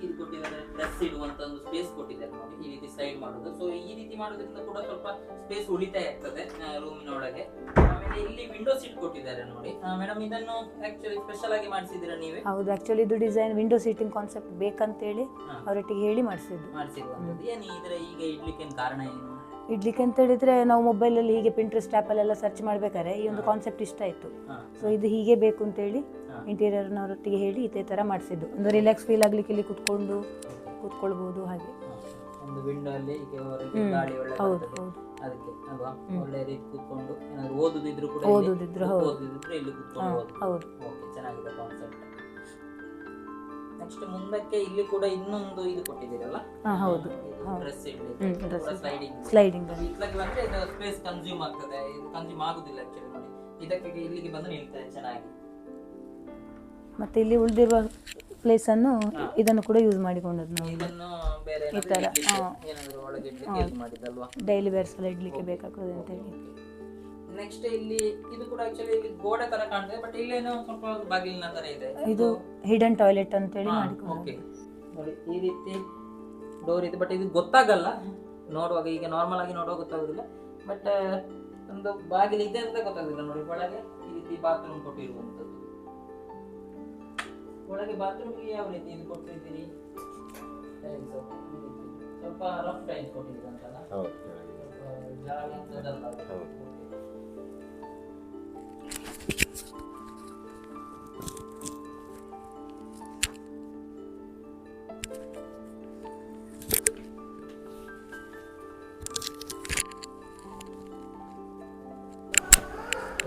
S2: ಇದು ಕೊಟ್ಟಿದ್ದಾರೆ, ಡ್ರೆಸ್ ಇಡುವಂತ ಒಂದು ಸ್ಪೇಸ್ ಕೊಟ್ಟಿದ್ದಾರೆ ನೋಡಿ. ಈ ರೀತಿ ಸ್ಲೈಡ್ ಮಾಡೋದು. ಸೊ ಈ ರೀತಿ ಮಾಡೋದ್ರಿಂದ ಕೂಡ ಸ್ವಲ್ಪ ಸ್ಪೇಸ್ ಉಳಿತಾಯ ಆಗ್ತದೆ ರೂಮಿನ ಒಳಗೆ. ಆಮೇಲೆ ಇಲ್ಲಿ ವಿಂಡೋ ಸೀಟ್ ಕೊಟ್ಟಿದ್ದಾರೆ ನೋಡಿ. ಮೇಡಮ್, ಇದನ್ನು ಆಕ್ಚುಲಿ ಸ್ಪೆಷಲ್ ಆಗಿ ಮಾಡಿಸಿದ್ದೀರಾ ನೀವೇ?
S3: ಹೌದು, ಆಕ್ಚುಲಿ ಇದು ಡಿಸೈನ್ ವಿಂಡೋ ಸೀಟಿಂಗ್ ಕಾನ್ಸೆಪ್ಟ್ ಬೇಕಂತೇಳಿ ಅವರೊಟ್ಟಿಗೆ ಹೇಳಿ ಮಾಡಿಸಿದ್ದು.
S2: ಏನು ಇದರ ಈಗ ಇಡ್ಲಿಕ್ಕೆ ಕಾರಣ ಏನು?
S3: ಇಡ್ಲಿಕ್ಕೆ ಅಂತ ಹೇಳಿದ್ರೆ ನಾವು ಮೊಬೈಲಲ್ಲಿ ಹೀಗೆ ಪಿಂಟ್ರೆಸ್ಟ್ ಆ್ಯಪಲ್ಲೆಲ್ಲ ಸರ್ಚ್ ಮಾಡ್ಬೇಕಾದ್ರೆ ಈ ಒಂದು ಕಾನ್ಸೆಪ್ಟ್ ಇಷ್ಟ ಆಯಿತು. ಸೊ ಇದು ಹೀಗೆ ಬೇಕು ಅಂತೇಳಿ ಇಂಟೀರಿಯರ್ನವರೊಟ್ಟಿಗೆ ಹೇಳಿ ಇದೇ ಥರ ಮಾಡಿಸಿದ್ದು. ಒಂದು ರಿಲ್ಯಾಕ್ಸ್ ಫೀಲ್ ಆಗಲಿಕ್ಕೆ ಇಲ್ಲಿ ಕೂತ್ಕೊಳ್ಬೋದು ಹಾಗೆ.
S2: ಒಂದು ವಿಂಡೋ ಅಲ್ಲಿ ಗಾಳಿ ಒಳ್ಳೆ
S3: ಹೌದು ಹೌದು
S2: ಅದಕ್ಕೆ ಅಲ್ವಾ? ಒಳ್ಳೆ ರೀತಿ ಕೂತ್ಕೊಂಡು ಏನಾದ್ರು ಓದುದಿದ್ರು ಕೂಡ ಇಲ್ಲಿ ಕೂತ್ಕೊಳ್ಳಬಹುದು.
S3: ಹೌದು,
S2: ಓಕೆ, ಚೆನ್ನಾಗಿದೆ ಕಾನ್ಸೆಪ್ಟ್. ನೆಕ್ಸ್ಟ್ ಮುಂದಕ್ಕೆ ಇಲ್ಲಿ ಕೂಡ ಇನ್ನೊಂದು ಇದು ಕೊಟ್ಟಿದ್ದೀರಲ್ಲ?
S3: ಹೌದು,
S2: ಡ್ರೆಸ್ ಇಡ್ಲಿಕ್ಕೆ
S3: ಸ್ಲೈಡಿಂಗ್
S2: ಇತ್ಲಾಗಿ ಬಂದ್ರೆ ಇದು ಸ್ಪೇಸ್ ಕನ್ಸ್ಯೂಮ್ ಆಗ್ತದೆ. ಇದು ಕನ್ಸ್ಯೂಮ್ ಆಗುದಿಲ್ಲ ಆಕ್ಚುಲಿ ನೋಡಿ. ಇದಕ್ಕೆ ಇಲ್ಲಿಗೆ ಬಂದು ನಿಲ್ತದೆ ಚೆನ್ನಾಗಿ.
S3: ಮತ್ತೆ ಇಲ್ಲಿ ಉಳಿದಿರುವ ಪ್ಲೇಸ್ ಅನ್ನು ಇದನ್ನು ಕೂಡ ಯೂಸ್ ಮಾಡಿಕೊಂಡದ್ದು ನಾವು.
S2: ಇದನ್ನು ಬೇರೆ
S3: ಈ ತರ
S2: ಏನಾದರೂ ಒಳಗೆ ಇಡ್ಲಿಕ್ಕೆ ಯೂಸ್ ಮಾಡಿದಲ್ವಾ?
S3: ಡೈಲಿ ವೇರ್ಸ್ ಎಲ್ಲ ಇಡ್ಲಿಕ್ಕೆ ಬೇಕಾಗ್ತದೆ ಅಂತ ಹೇಳಿ.
S2: ನೆಕ್ಸ್ಟ್ ಇಲ್ಲಿ ಇದು ಕೂಡ ಆಕ್ಚುಲಿ ಇಲ್ಲಿ ಗೋಡೆ ತರ ಕಾಣ್ತದೆ, ಬಟ್ ಇಲ್ಲೇನೋ ಸ್ವಲ್ಪ ಬಾಗಿಲಿನ ತರ ಇದೆ.
S3: ಇದು ಹಿಡನ್ ಟಾಯ್ಲೆಟ್ ಅಂತ ಹೇಳಿ ಮಾಡಿಕೊಂಡು.
S2: ಓಕೆ, ನೋಡಿ ಈ ರೀತಿ ಡೋರ್ ಇದೆ. ಬಟ್ ಇದು ಗೊತ್ತಾಗಲ್ಲ ನೋಡುವಾಗ. ಈಗ ನಾರ್ಮಲ್ ಆಗಿ ನೋಡುವಾಗ ಗೊತ್ತಾಗುದಿಲ್ಲ, ಬಟ್ ಒಂದು ಬಾಗಿಲು ಇದೆ ಅಂತ ಗೊತ್ತಾಗುದಿಲ್ಲ ನೋಡಿ. ಒಳಗೆ ಈ ರೀತಿ ಬಾತ್ರೂಮ್ ಕೊಟ್ಟಿರುವಂತದ್ದು. ಒಳಗೆ ಬಾತ್ರೂಮ್ಗೆ ಯಾವ ರೀತಿ ಇದು ಕೊಟ್ಟಿದ್ದೀರಿ? ಸ್ವಲ್ಪ ರಫ್ ಟೈಲ್ಸ್ ಕೊಟ್ಟಿದ್ದೀರಿ ಅಂತಲ್ಲ?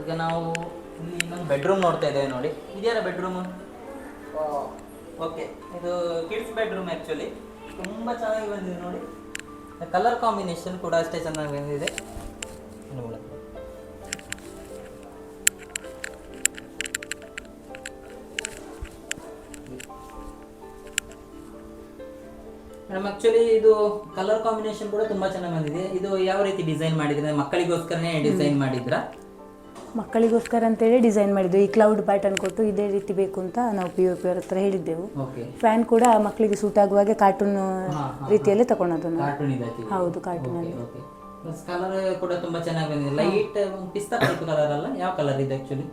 S2: ಈಗ ನಾವು ಇಲ್ಲಿ ಇನ್ನೊಂದು ಬೆಡ್ರೂಮ್ ನೋಡ್ತಾ ಇದ್ದೇವೆ ನೋಡಿ. ಇದ್ಯಾರ ಬೆಡ್ರೂಮ್? ಓಕೆ, ಇದು ಕಿಡ್ಸ್ ಬೆಡ್ರೂಮ್. ಆ್ಯಕ್ಚುಲಿ ತುಂಬ ಚೆನ್ನಾಗಿ ಬಂದಿದೆ ನೋಡಿ. ಕಲರ್ ಕಾಂಬಿನೇಷನ್ ಕೂಡ ಅಷ್ಟೇ ಚೆನ್ನಾಗಿ ಬಂದಿದೆ. ಮೇಡಮ್, ಆ್ಯಕ್ಚುಲಿ ಇದು ಕಲರ್ ಕಾಂಬಿನೇಷನ್ ಕೂಡ ತುಂಬ ಚೆನ್ನಾಗಿ ಬಂದಿದೆ. ಇದು ಯಾವ ರೀತಿ ಡಿಸೈನ್ ಮಾಡಿದ್ರೆ? ಮಕ್ಕಳಿಗೋಸ್ಕರನೇ ಡಿಸೈನ್ ಮಾಡಿದ್ರಾ?
S3: ಮಕ್ಕಳಿಗೋಸ್ಕರ ಅಂತೇಳಿ ಡಿಸೈನ್ ಮಾಡಿದ್ವಿ. ಈ ಕ್ಲೌಡ್ ಪ್ಯಾಟರ್ನ್ ಕೊಟ್ಟು ಇದೇ ರೀತಿ ಬೇಕು ಅಂತ ನಾವು POP ಅವ್ರ ಹತ್ರ ಹೇಳಿದ್ದೆವು. ಫ್ಯಾನ್ ಕೂಡ ಮಕ್ಕಳಿಗೆ ಸೂಟ್ ಆಗುವಾಗೆ ಕಾರ್ಟೂನ್ ರೀತಿಯಲ್ಲಿ ತಗೊಂಡದ್ದು. ಹೌದು, ಕಾರ್ಟೂನ್ ಅಲ್ಲಿ.
S2: ಕಲರ್ ಕೂಡ ತುಂಬಾ ಚೆನ್ನಾಗಿ ಬಂದಿದೆ. ಲೈಟ್ ಪಿಸ್ತಾ ಕಲರ್ ಅಲ್ಲ, ಯಾವ ಕಲರ್ ಇದೆ ಆಕ್ಚುಲಿ?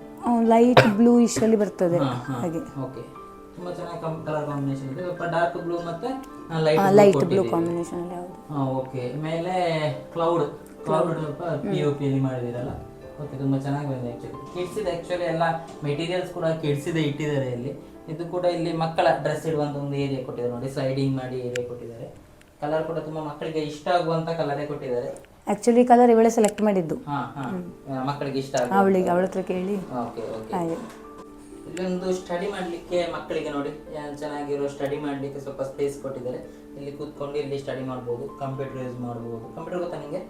S3: ಲೈಟ್ ಬ್ಲೂ ಇಶ್ ಅಲ್ಲಿ ಬರ್ತದೆ ಹಾಗೆ.
S2: ಓಕೆ, ತುಂಬಾ ಚೆನ್ನಾಗಿ ಕಲರ್ ಕಾಂಬಿನೇಷನ್ ಇದೆ. ಡಾರ್ಕ್ ಬ್ಲೂ ಮತ್ತೆ
S3: ಲೈಟ್ ಬ್ಲೂ ಕಾಂಬಿನೇಷನ್ ಅಲ್ಲಿ. ಹೌದು.
S2: ಓಕೆ, ಮೇಲೆ ಕ್ಲೌಡ್ ಸ್ವಲ್ಪ POP ಅಲ್ಲಿ ಮಾಡಿದಿರಲ್ಲ. ಓಕೆ, ತುಂಬಾ ಚೆನ್ನಾಗಿ ಬಂದಿದೆ. ಆಕ್ಚುಲಿ ಕಿಡ್ಸ್ ಇದೆ. ಆಕ್ಚುಲಿ ಎಲ್ಲ ಮೆಟೀರಿಯಲ್ಸ್ ಕೂಡ ಕಿಡ್ಸ್ ಇದೆ ಇಟ್ಟಿದ್ದಾರೆ ಇಲ್ಲಿ. ಇದು ಕೂಡ ಇಲ್ಲಿ ಮಕ್ಕಳ ಡ್ರೆಸ್ ಇಡುವಂತ ಒಂದು ಏರಿಯಾ ಕೊಟ್ಟಿದ್ದಾರೆ ನೋಡಿ. ಸ್ಲೈಡಿಂಗ್ ಮಾಡಿ ಏರಿಯಾ ಕೊಟ್ಟಿದ್ದಾರೆ. ಕಲರ್ ಕೂಡ ತುಂಬಾ ಮಕ್ಕಳಿಗೆ ಇಷ್ಟ ಆಗುವಂತ ಕಲರೇ ಕೊಟ್ಟಿದ್ದಾರೆ.
S3: ಆಕ್ಚುಲಿ ಕಲರ್ ಇವಳೇ ಸೆಲೆಕ್ಟ್ ಮಾಡಿದ್ದು.
S2: ಮಕ್ಕಳಿಗೆ ಇಷ್ಟ
S3: ಅವಳಿಗೆ ಅವಳ ಹತ್ರ ಕೇಳಿ.
S2: Okay okay. ಇಲ್ಲೊಂದು ಸ್ಟಡಿ ಮಾಡ್ಲಿಕ್ಕೆ ಮಕ್ಕಳಿಗೆ ನೋಡಿ ಚೆನ್ನಾಗಿರೋ ಸ್ಟಡಿ ಮಾಡ್ಲಿಕ್ಕೆ ಸ್ವಲ್ಪ ಸ್ಪೇಸ್ ಕೊಟ್ಟಿದ್ದಾರೆ. ಇಲ್ಲಿ ಕೂತ್ಕೊಂಡು ಇಲ್ಲಿ ಸ್ಟಡಿ ಮಾಡ್ಬೋದು, ಕಂಪ್ಯೂಟರ್ ಯೂಸ್ ಮಾಡ್ಬೋದು. ಕಂಪ್ಯೂಟರ್ ಗೊತ್ತಾ ನಿಮಗೆ?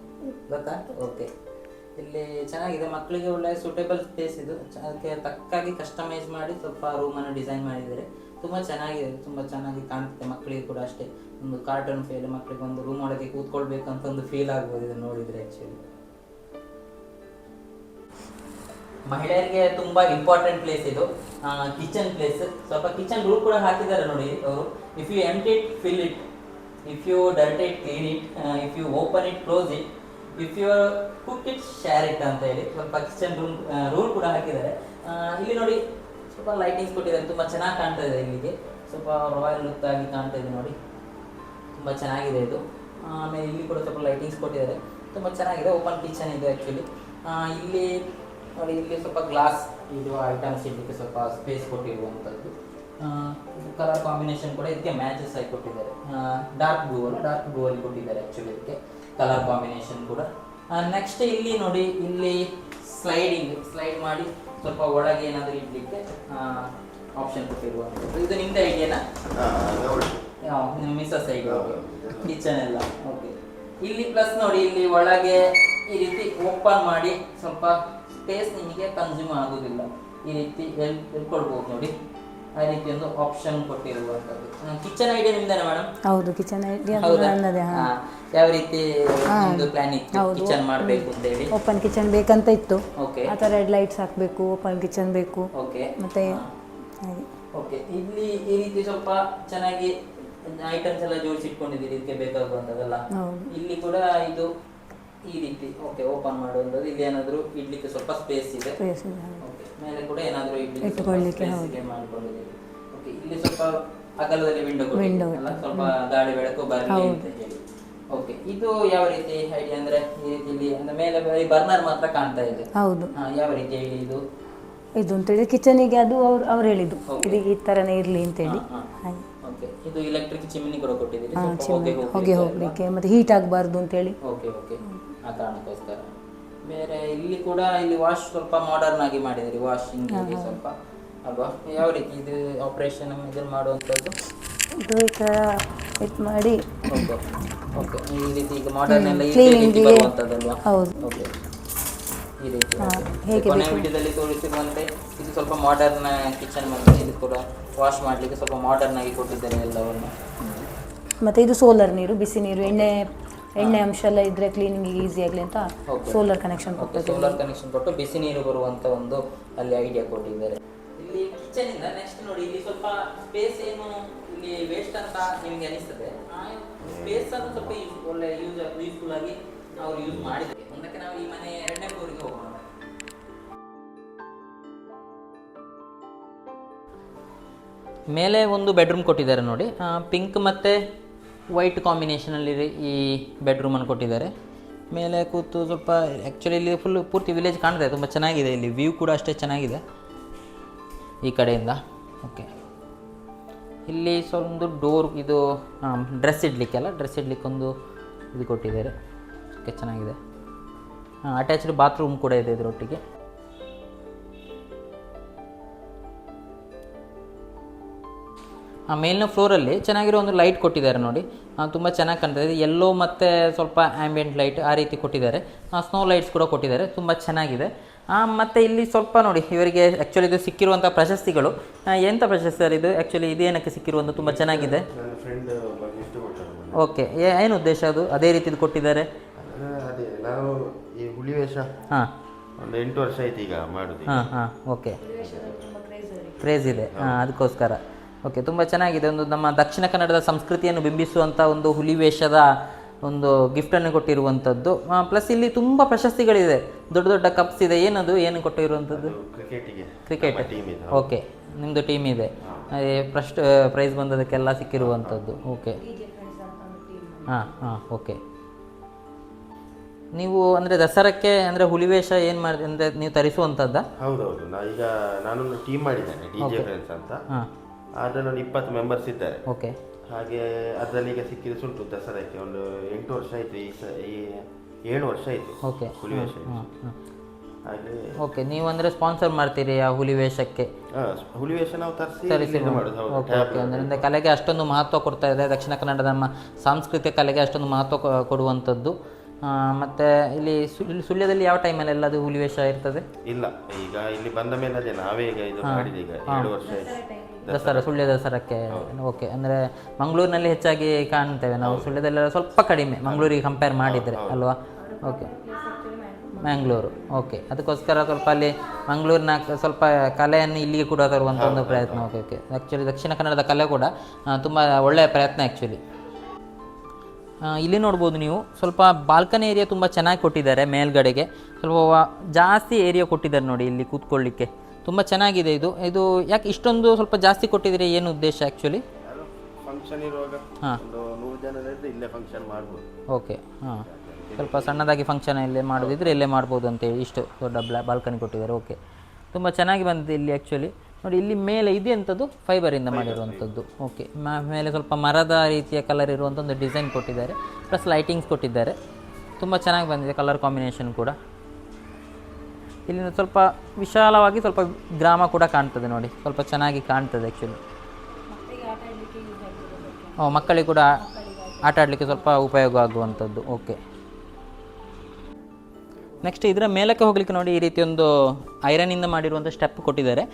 S2: ಗೊತ್ತಾ? ಓಕೆ. ಇಲ್ಲಿ ಚೆನ್ನಾಗಿದೆ, ಮಕ್ಕಳಿಗೆ ಒಳ್ಳೆ ಸೂಟೇಬಲ್ ಸ್ಪೇಸ್ ಇದು. ಅದಕ್ಕೆ ತಕ್ಕಾಗಿ ಕಸ್ಟಮೈಸ್ ಮಾಡಿ ಸ್ವಲ್ಪ ರೂಮನ್ನು ಡಿಸೈನ್ ಮಾಡಿದ್ದಾರೆ. ತುಂಬ ಚೆನ್ನಾಗಿದೆ, ತುಂಬ ಚೆನ್ನಾಗಿ ಕಾಣುತ್ತೆ. ಮಕ್ಕಳಿಗೆ ಕೂಡ ಅಷ್ಟೇ ಒಂದು ಕಾರ್ಟೂನ್ ಫೀಲ್, ಮಕ್ಕಳಿಗೆ ಒಂದು ರೂಮ್ ಒಳಗೆ ಕೂತ್ಕೊಳ್ಬೇಕಂತ ಒಂದು ಫೀಲ್ ಆಗ್ಬೋದು ಇದನ್ನು ನೋಡಿದರೆ. ಆ್ಯಕ್ಚುಲಿ ಮಹಿಳೆಯರಿಗೆ ತುಂಬ ಇಂಪಾರ್ಟೆಂಟ್ ಪ್ಲೇಸ್ ಇದು, ಕಿಚನ್ ಪ್ಲೇಸ್. ಸ್ವಲ್ಪ ಕಿಚನ್ ರೂಲ್ ಕೂಡ ಹಾಕಿದ್ದಾರೆ ನೋಡಿ ಅವರು. If you empty it, fill it. If you dirt it, clean it. If you open it, close it. If you cook it, share it ಅಂತ ಹೇಳಿ ಸ್ವಲ್ಪ ಕಿಚನ್ ರೂಲ್ ಕೂಡ ಹಾಕಿದ್ದಾರೆ. ಇಲ್ಲಿ ನೋಡಿ ಸ್ವಲ್ಪ ಲೈಟಿಂಗ್ಸ್ ಕೊಟ್ಟಿದ್ದಾರೆ, ತುಂಬ ಚೆನ್ನಾಗಿ ಕಾಣ್ತಾ ಇದೆ. ಇಲ್ಲಿಗೆ ಸ್ವಲ್ಪ ರಾಯಲ್ ಲುಕ್ ಆಗಿ ಕಾಣ್ತಾ ಇದೆ ನೋಡಿ, ತುಂಬ ಚೆನ್ನಾಗಿದೆ ಇದು. ಆಮೇಲೆ ಇಲ್ಲಿ ಕೂಡ ಸ್ವಲ್ಪ ಲೈಟಿಂಗ್ಸ್ ಕೊಟ್ಟಿದ್ದಾರೆ, ತುಂಬ ಚೆನ್ನಾಗಿದೆ. ಓಪನ್ ಕಿಚನ್ ಇದೆ ಆ್ಯಕ್ಚುಲಿ. ಇಲ್ಲಿ ನೋಡಿ, ಇಲ್ಲಿ ಸ್ವಲ್ಪ ಗ್ಲಾಸ್ ಇದು ಐಟಮ್ಸ್ ಇಡಲಿಕ್ಕೆ ಸ್ವಲ್ಪ ಸ್ಪೇಸ್ ಕೊಟ್ಟಿರುವಂಥದ್ದು. ಕಲರ್ ಕಾಂಬಿನೇಷನ್ ಕೂಡ ಇದಕ್ಕೆ ಮ್ಯಾಚಸ್ ಆಗಿ ಕೊಟ್ಟಿದ್ದಾರೆ. ಡಾರ್ಕ್ ಬ್ಲೂ ಅಲ್ಲಿ ಕೊಟ್ಟಿದ್ದಾರೆ ಆ್ಯಕ್ಚುಲಿ ಇದಕ್ಕೆ ಕಲರ್ ಕಾಂಬಿನೇಷನ್ ಕೂಡ. ನೆಕ್ಸ್ಟ್ ಇಲ್ಲಿ ನೋಡಿ, ಇಲ್ಲಿ ಸ್ಲೈಡ್ ಮಾಡಿ ಸ್ವಲ್ಪ ಒಳಗೆ ಏನಾದರೂ ಇಡಲಿಕ್ಕೆ ಆಪ್ಷನ್ ಕೊಟ್ಟಿರುವಂಥದ್ದು. ಇದು ನಿಮ್ದು ಐಡಿಯಾನಾ? ನಿಮ್ಮ ಮಿಸಸ್ ಐಡಿಯಾ ಕಿಚನ್ ಎಲ್ಲ. ಓಕೆ. ಇಲ್ಲಿ ಪ್ಲಸ್ ನೋಡಿ, ಇಲ್ಲಿ ಒಳಗೆ ಈ ರೀತಿ ಓಪನ್ ಮಾಡಿ ಸ್ವಲ್ಪ ಸ್ಪೇಸ್ ನಿಮಗೆ ಕನ್ಸ್ಯೂಮ್ ಆಗೋದಿಲ್ಲ. ಈ ರೀತಿ ಹೇಳ್ಕೊಳ್ಬೋದು ನೋಡಿ, ಆ ರೀತಿ ಒಂದು ಆಪ್ಷನ್ ಕೊಟ್ಟಿರುವಂಥದ್ದು. ಕಿಚನ್ ಐಡಿಯಾ ನಿಮ್ದೇನಾ ಮೇಡಮ್?
S3: ಹೌದು, ಕಿಚನ್ ಐಡಿಯಾ ನನ್ನದೇ.
S2: ಯಾವ ರೀತಿ ಒಂದು ಪ್ಲಾನ್ ಇತ್ತು ಕಿಚನ್ ಮಾಡಬೇಕು ಅಂತ ಹೇಳಿ?
S3: ಓಪನ್ ಕಿಚನ್ ಬೇಕಂತ ಇತ್ತು.
S2: ಓಕೆ.
S3: ಆ ಥರ ಲೈಟ್ಸ್ ಹಾಕಬೇಕು, ಓಪನ್ ಕಿಚನ್ ಬೇಕು.
S2: ಓಕೆ.
S3: ಮತ್ತೆ ಹಾಗೆ.
S2: ಓಕೆ. ಇಲ್ಲಿ ಈ ರೀತಿ ಸ್ವಲ್ಪ ಚೆನ್ನಾಗಿ ಐಟಮ್ಸ್ ಎಲ್ಲ ಜೋಡಿಸಿಟ್ಕೊಂಡಿದ್ದೀರಿ ಇದಕ್ಕೆ ಬೇಕಾಗುವಂಥದ್ದೆಲ್ಲ. ಇಲ್ಲಿ ಕೂಡ ಇದು ಈ ರೀತಿ ಓಕೆ ಓಪನ್ ಮಾಡುವಂಥದ್ದು. ಇಲ್ಲಿ ಏನಾದರೂ ಇಡ್ಲಿಕ್ಕೆ ಸ್ವಲ್ಪ ಸ್ಪೇಸ್ ಇದೆ. ಓಕೆ. ಮೇಲೆ ಕೂಡ ಏನಾದರೂ ಇಡ್ಲಿಕ್ಕೆ ಮಾಡ್ಕೊಂಡಿದ್ದೀರಿ. ಓಕೆ. ಇಲ್ಲಿ ಸ್ವಲ್ಪ ಅಗಲದಲ್ಲಿ ವಿಂಡೋ ಕೊಟ್ಟಿದ್ದೀರಲ್ಲ, ಸ್ವಲ್ಪ ಗಾಳಿ ಬೆಳಕು ಬರಲಿ ಅಂತ ಹೇಳಿ. ಓಕೆ. ಇದು ಯಾವ ರೀತಿ ಐಡಿಯಾ ಅಂದ್ರೆ ಈ ರೀತಿ ಇಲ್ಲಿ ಅಂದ್ರೆ ಮೇಲೆ ಬರ್ನರ್ ಮಾತ್ರ ಕಾಣ್ತಾ ಇದೆ.
S3: ಹೌದು.
S2: ಯಾವ ರೀತಿ ಹೇಳಿ ಇದು
S3: ಅಂತೇಳಿ ಕಿಚನಿಗೆ ಅದು ಅವ್ರು ಹೇಳಿದ್ದು ಇದು ಈ ತರನೇ ಇರ್ಲಿ ಅಂತೇಳಿ.
S2: ಓಕೆ. ಇದು ಎಲೆಕ್ಟ್ರಿಕ್ ಚಿಮ್ನಿ ಕೂಡ ಕೊಟ್ಟಿದ್ದೀರಿ,
S3: ಹೊಗೆ ಹೋಗ್ಲಿಕ್ಕೆ ಮತ್ತೆ ಹೀಟ್ ಆಗಬಾರ್ದು ಅಂತೇಳಿ.
S2: ಓಕೆ. ಓಕೆ. ಆ ಕಾರಣಕ್ಕೋಸ್ಕರ. ಬೇರೆ ಇಲ್ಲಿ ಕೂಡ ಇಲ್ಲಿ ವಾಶ್ ಸ್ವಲ್ಪ ಮಾಡರ್ನ್ ಆಗಿ ಮಾಡಿದಿರಿ, ವಾಷಿಂಗ್ ಸ್ವಲ್ಪ ಅಲ್ವಾ? ಯಾವ ರೀತಿ ಇದು ಆಪರೇಷನ್ ಇದನ್ನು ಮಾಡುವಂಥದ್ದು?
S3: ಇದು ಈ ಥರ ಇದು ಮಾಡಿ.
S2: ಓಕೆ. ಓಕೆ. ಈ ರೀತಿ ಈಗ ಮಾಡರ್ನ್ ಎಲ್ಲ ಈ ರೀತಿ ಬರುವಂಥದ್ದಲ್ವಾ?
S3: ಹೌದು.
S2: ಓಕೆ. ಈ ರೀತಿ ಕೊನೆ ವಿಡಿಯೋದಲ್ಲಿ ತೋರಿಸಿರುವಂತೆ ಇದು ಸ್ವಲ್ಪ ಮಾಡರ್ನ್ ಕಿಚನ್ ಬಂದು ಇದು ಕೂಡ ವಾಶ್ ಮಾಡಲಿಕ್ಕೆ ಸ್ವಲ್ಪ ಮಾಡರ್ನ್ ಆಗಿ ಕೊಟ್ಟಿದ್ದಾರೆ ಎಲ್ಲವನ್ನು.
S3: ಮತ್ತೆ ಇದು ಸೋಲಾರ್ ನೀರು, ಬಿಸಿ ನೀರು, ಎಣ್ಣೆ ಅಂಶ ಎಲ್ಲ ಇದ್ರೆ ಕ್ಲೀನಿಂಗ್ ಈಸಿ ಆಗಲಿ ಅಂತ ಸೋಲಾರ್ ಕನೆಕ್ಷನ್
S2: ಕೊಟ್ಟು ಬಿಸಿ ನೀರು ಬರುವಂತ ಒಂದು ಅಲ್ಲಿ ಐಡಿಯಾ ಕೊಟ್ಟಿದ್ದಾರೆ. ಇಲ್ಲಿ ಕಿಚನ್ ಇಂದ ನೆಕ್ಸ್ಟ್ ನೋಡಿ, ಇಲ್ಲಿ ಸ್ವಲ್ಪ ಸ್ಪೇಸ್ ಏನು ಇಲ್ಲಿ ವೇಸ್ಟ್ ಅಂತ ನಿಮಗೆ ಅನಿಸ್ತದೆ, ಆ ಸ್ಪೇಸ್ ಅನ್ನು ಸ್ವಲ್ಪ ಒಳ್ಳೆ ಯೂಸ್ಫುಲ್ ಆಗಿ ನಾವು ಯೂಸ್ ಮಾಡಿದ್ರೆ ಮುಂದಕ್ಕೆ ನಾವು ಈ ಮನೆ 2ನೇ ಫ್ಲೋರಿಗೆ ಹೋಗೋಣ. ಮೇಲೆ ಒಂದು ಬೆಡ್ರೂಮ್ ಕೊಟ್ಟಿದ್ದಾರೆ ನೋಡಿ, ಪಿಂಕ್ ಮತ್ತು ವೈಟ್ ಕಾಂಬಿನೇಷನಲ್ಲಿ ಈ ಬೆಡ್ರೂಮನ್ನು ಕೊಟ್ಟಿದ್ದಾರೆ. ಮೇಲೆ ಕೂತು ಸ್ವಲ್ಪ ಆ್ಯಕ್ಚುಲಿ ಇಲ್ಲಿ ಪೂರ್ತಿ ವಿಲೇಜ್ ಕಾಣ್ತದೆ, ತುಂಬ ಚೆನ್ನಾಗಿದೆ. ಇಲ್ಲಿ ವ್ಯೂ ಕೂಡ ಅಷ್ಟೇ ಚೆನ್ನಾಗಿದೆ ಈ ಕಡೆಯಿಂದ. ಓಕೆ. ಇಲ್ಲಿ ಒಂದು ಡೋರ್ ಇದು ಡ್ರೆಸ್ ಇಡ್ಲಿಕ್ಕೆ ಒಂದು ಇದು ಕೊಟ್ಟಿದ್ದಾರೆ. ಓಕೆ, ಚೆನ್ನಾಗಿದೆ. ಅಟ್ಯಾಚ್ಡ್ ಬಾತ್ರೂಮ್ ಕೂಡ ಇದೆ ಇದರೊಟ್ಟಿಗೆ. ಮೇಲಿನ ಫ್ಲೋರಲ್ಲಿ ಚೆನ್ನಾಗಿರೋ ಒಂದು ಲೈಟ್ ಕೊಟ್ಟಿದ್ದಾರೆ ನೋಡಿ, ತುಂಬ ಚೆನ್ನಾಗಿ ಕಾಣ್ತದೆ. ಯೆಲ್ಲೋ ಮತ್ತು ಸ್ವಲ್ಪ ಆ್ಯಂಬಿಯೆಂಟ್ ಲೈಟ್ ಆ ರೀತಿ ಕೊಟ್ಟಿದ್ದಾರೆ. ಸ್ನೋ ಲೈಟ್ಸ್ ಕೂಡ ಕೊಟ್ಟಿದ್ದಾರೆ, ತುಂಬ ಚೆನ್ನಾಗಿದೆ. ಮತ್ತು ಇಲ್ಲಿ ಸ್ವಲ್ಪ ನೋಡಿ, ಇವರಿಗೆ ಆ್ಯಕ್ಚುಲಿ ಇದು ಸಿಕ್ಕಿರುವಂಥ ಪ್ರಶಸ್ತಿಗಳು ಎಂಥ ಪ್ರಶಸ್ತಿ ಸರ್ ಇದು? ಆ್ಯಕ್ಚುಲಿ ಇದೇನಕ್ಕೆ ಸಿಕ್ಕಿರುವಂಥ ತುಂಬ ಚೆನ್ನಾಗಿದೆ. ಓಕೆ, ಏನು ಉದ್ದೇಶ ಅದು ಅದೇ ರೀತಿದು ಕೊಟ್ಟಿದ್ದಾರೆ?
S1: ನಾವು ಈ ಹುಲಿವೇಷ ಒಂದು 8 ವರ್ಷ ಆಯ್ತು ಈಗ ಮಾಡೋದು.
S2: ಓಕೆ, ಕ್ರೇಜ್ ಇದೆ ಅದಕ್ಕೋಸ್ಕರ. ಓಕೆ, ತುಂಬ ಚೆನ್ನಾಗಿದೆ. ಒಂದು ನಮ್ಮ ದಕ್ಷಿಣ ಕನ್ನಡದ ಸಂಸ್ಕೃತಿಯನ್ನು ಬಿಂಬಿಸುವಂಥ ಒಂದು ಹುಲಿವೇಷದ ಒಂದು ಗಿಫ್ಟನ್ನು ಕೊಟ್ಟಿರುವಂಥದ್ದು. ಪ್ಲಸ್ ಇಲ್ಲಿ ತುಂಬ ಪ್ರಶಸ್ತಿಗಳಿದೆ, ದೊಡ್ಡ ದೊಡ್ಡ ಕಪ್ಸ್ ಇದೆ. ಏನು ಕೊಟ್ಟಿರುವಂಥದ್ದು? Cricket team. ಓಕೆ, ನಿಮ್ಮದು ಟೀಮ್ ಇದೆ, ಫಸ್ಟ್ ಪ್ರೈಸ್ ಬಂದದಕ್ಕೆಲ್ಲ ಸಿಕ್ಕಿರುವಂಥದ್ದು. Okay, okay. ನೀವು ಅಂದರೆ ದಸರಕ್ಕೆ ಅಂದರೆ ಹುಲಿವೇಷ ಏನು ಮಾಡಿ ಅಂದರೆ ನೀವು ತರಿಸುವಂಥದ್ದ?
S1: ಹೌದೌದು. ಈಗ ನಾನೊಂದು ಟೀಮ್ ಮಾಡಿದ್ದೇನೆ, DJ ಫ್ರೆಂಡ್ಸ್ ಅಂತ. ಅದರಲ್ಲಿ 20 ಮೆಂಬರ್ಸ್ ಇದ್ದಾರೆ.
S2: ಓಕೆ.
S1: ಹಾಗೆ ಅದರಲ್ಲಿ ಈಗ ಸಿಕ್ಕಿದ ಸುಂಟು ದಸರಕ್ಕೆ ಒಂದು 8 ವರ್ಷ ಆಯಿತು, ಈ 7 ವರ್ಷ ಆಯಿತು.
S2: ಓಕೆ,
S1: ಹುಲಿವೇಷ. ಹಾಗೆ
S2: ಓಕೆ, ನೀವು ಅಂದರೆ ಸ್ಪಾನ್ಸರ್ ಮಾಡ್ತೀರಿ ಆ ಹುಲಿ ವೇಷಕ್ಕೆ?
S1: ಹುಲಿ ವೇಷ ನಾವು ತರಿಸಿ
S2: ಓಕೆ ಓಕೆ. ಅದರಿಂದ ಕಲೆಗೆ ಅಷ್ಟೊಂದು ಮಹತ್ವ ಕೊಡ್ತಾ ಇದೆ ದಕ್ಷಿಣ ಕನ್ನಡದ ನಮ್ಮ ಸಾಂಸ್ಕೃತಿಕ ಕಲೆಗೆ ಅಷ್ಟೊಂದು ಮಹತ್ವ ಕೊಡುವಂಥದ್ದು. ಮತ್ತು ಇಲ್ಲಿ ಸುಳ್ಯದಲ್ಲಿ ಯಾವ ಟೈಮಲ್ಲಿ ಅದು ಹುಲಿ ವೇಷ ಇರ್ತದೆ?
S1: ಇಲ್ಲ, ಈಗ ಇಲ್ಲಿ ಬಂದ ಮೇಲೆ ಅದೇ ನಾವೇ ಈಗ ಇದು ಮಾಡಿದ ಈಗ 2 ವರ್ಷ
S2: ದಸರಾ, ಸುಳ್ಯ ದಸರಕ್ಕೆ. ಓಕೆ, ಅಂದರೆ ಮಂಗಳೂರಿನಲ್ಲಿ ಹೆಚ್ಚಾಗಿ ಕಾಣ್ತೇವೆ ನಾವು, ಸುಳ್ಯದಲ್ಲೆಲ್ಲ ಸ್ವಲ್ಪ ಕಡಿಮೆ ಮಂಗಳೂರಿಗೆ ಕಂಪೇರ್ ಮಾಡಿದರೆ ಅಲ್ವಾ? ಓಕೆ, ಮ್ಯಾಂಗ್ಳೂರು. ಓಕೆ, ಅದಕ್ಕೋಸ್ಕರ ಸ್ವಲ್ಪ ಅಲ್ಲಿ ಮಂಗಳೂರಿನ ಸ್ವಲ್ಪ ಕಲೆಯನ್ನು ಇಲ್ಲಿಗೆ ಕೂಡ ತರುವಂಥ ಒಂದು ಪ್ರಯತ್ನ. Okay okay. ಆ್ಯಕ್ಚುಲಿ ದಕ್ಷಿಣ ಕನ್ನಡದ ಕಲೆ ಕೂಡ ತುಂಬ ಒಳ್ಳೆಯ ಪ್ರಯತ್ನ ಆ್ಯಕ್ಚುಲಿ. ಇಲ್ಲಿ ನೋಡ್ಬೋದು ನೀವು, ಸ್ವಲ್ಪ ಬಾಲ್ಕನಿ ಏರಿಯಾ ತುಂಬ ಚೆನ್ನಾಗಿ ಕೊಟ್ಟಿದ್ದಾರೆ. ಮೇಲ್ಗಡೆಗೆ ಸ್ವಲ್ಪ ಜಾಸ್ತಿ ಏರಿಯಾ ಕೊಟ್ಟಿದ್ದಾರೆ ನೋಡಿ, ಇಲ್ಲಿ ಕೂತ್ಕೊಳ್ಳಿಕ್ಕೆ ತುಂಬ ಚೆನ್ನಾಗಿದೆ. ಇದು ಯಾಕೆ ಇಷ್ಟೊಂದು ಸ್ವಲ್ಪ ಜಾಸ್ತಿ ಕೊಟ್ಟಿದ್ದೀರಿ, ಏನು ಉದ್ದೇಶ ಆ್ಯಕ್ಚುಲಿ?
S1: ಫಂಕ್ಷನ್ ಇರುವಾಗ
S2: ಹಾಂ,
S1: 100 ಜನ ಇಲ್ಲೇ ಫಂಕ್ಷನ್ ಮಾಡ್ಬೋದು.
S2: ಓಕೆ. ಹಾಂ, ಸ್ವಲ್ಪ ಸಣ್ಣದಾಗಿ ಫಂಕ್ಷನ್ ಇಲ್ಲೇ ಮಾಡೋದಿದ್ರೆ ಇಲ್ಲೇ ಮಾಡ್ಬೋದು ಅಂತೇಳಿ ಇಷ್ಟು ದೊಡ್ಡ ಬಾಲ್ಕನಿ ಕೊಟ್ಟಿದ್ದಾರೆ. ಓಕೆ, ತುಂಬ ಚೆನ್ನಾಗಿ ಬಂದಿದೆ ಇಲ್ಲಿ ಆ್ಯಕ್ಚುಲಿ. ನೋಡಿ, ಇಲ್ಲಿ ಮೇಲೆ ಇದೆ ಅಂಥದ್ದು ಫೈಬರಿಂದ ಮಾಡಿರುವಂಥದ್ದು. ಓಕೆ, ಮೇಲೆ ಸ್ವಲ್ಪ ಮರದ ರೀತಿಯ ಕಲರ್ ಇರುವಂಥ ಒಂದು ಡಿಸೈನ್ ಕೊಟ್ಟಿದ್ದಾರೆ, ಪ್ಲಸ್ ಲೈಟಿಂಗ್ಸ್ ಕೊಟ್ಟಿದ್ದಾರೆ. ತುಂಬ ಚೆನ್ನಾಗಿ ಬಂದಿದೆ ಕಲರ್ ಕಾಂಬಿನೇಷನ್ ಕೂಡ. ಇಲ್ಲಿಂದ ಸ್ವಲ್ಪ ವಿಶಾಲವಾಗಿ ಸ್ವಲ್ಪ ಗ್ರಾಮ ಕೂಡ ಕಾಣ್ತದೆ ನೋಡಿ, ಸ್ವಲ್ಪ ಚೆನ್ನಾಗಿ ಕಾಣ್ತದೆ ಆ್ಯಕ್ಚುಲಿ. ಮಕ್ಕಳಿಗೆ ಕೂಡ ಆಟ ಆಡಲಿಕ್ಕೆ ಸ್ವಲ್ಪ ಉಪಯೋಗ ಆಗುವಂಥದ್ದು. ಓಕೆ, ನೆಕ್ಸ್ಟ್ ಇದರ ಮೇಲಕ್ಕೆ ಹೋಗಲಿಕ್ಕೆ ನೋಡಿ, ಈ ರೀತಿ ಒಂದು ಐರನ್ನಿಂದ ಮಾಡಿರುವಂಥ ಸ್ಟೆಪ್ ಕೊಟ್ಟಿದ್ದಾರೆ.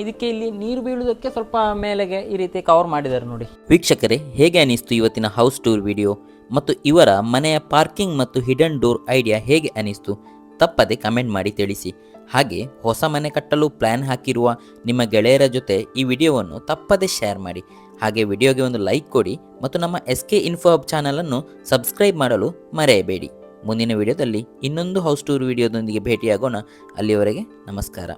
S2: ಇದಕ್ಕೆ ಇಲ್ಲಿ ನೀರು ಬೀಳುವುದಕ್ಕೆ ಸ್ವಲ್ಪ ಮೇಲೆಗೆ ಈ ರೀತಿ ಕವರ್ ಮಾಡಿದ್ದಾರೆ ನೋಡಿ.
S4: ವೀಕ್ಷಕರೇ, ಹೇಗೆ ಅನಿಸ್ತು ಇವತ್ತಿನ ಹೌಸ್ ಟೂರ್ ವಿಡಿಯೋ ಮತ್ತು ಇವರ ಮನೆಯ ಪಾರ್ಕಿಂಗ್ ಮತ್ತು ಹಿಡನ್ ಡೋರ್ ಐಡಿಯಾ ಹೇಗೆ ಅನಿಸ್ತು? ತಪ್ಪದೆ ಕಮೆಂಟ್ ಮಾಡಿ ತಿಳಿಸಿ. ಹಾಗೆ ಹೊಸ ಮನೆ ಕಟ್ಟಲು ಪ್ಲ್ಯಾನ್ ಹಾಕಿರುವ ನಿಮ್ಮ ಗೆಳೆಯರ ಜೊತೆ ಈ ವಿಡಿಯೋವನ್ನು ತಪ್ಪದೆ ಶೇರ್ ಮಾಡಿ. ಹಾಗೆ ವಿಡಿಯೋಗೆ ಒಂದು ಲೈಕ್ ಕೊಡಿ ಮತ್ತು ನಮ್ಮ SK Info Hub ಚಾನಲನ್ನು ಸಬ್ಸ್ಕ್ರೈಬ್ ಮಾಡಲು ಮರೆಯಬೇಡಿ. ಮುಂದಿನ ವಿಡಿಯೋದಲ್ಲಿ ಇನ್ನೊಂದು ಹೌಸ್ ಟೂರ್ ವಿಡಿಯೋದೊಂದಿಗೆ ಭೇಟಿಯಾಗೋಣ. ಅಲ್ಲಿಯವರೆಗೆ ನಮಸ್ಕಾರ.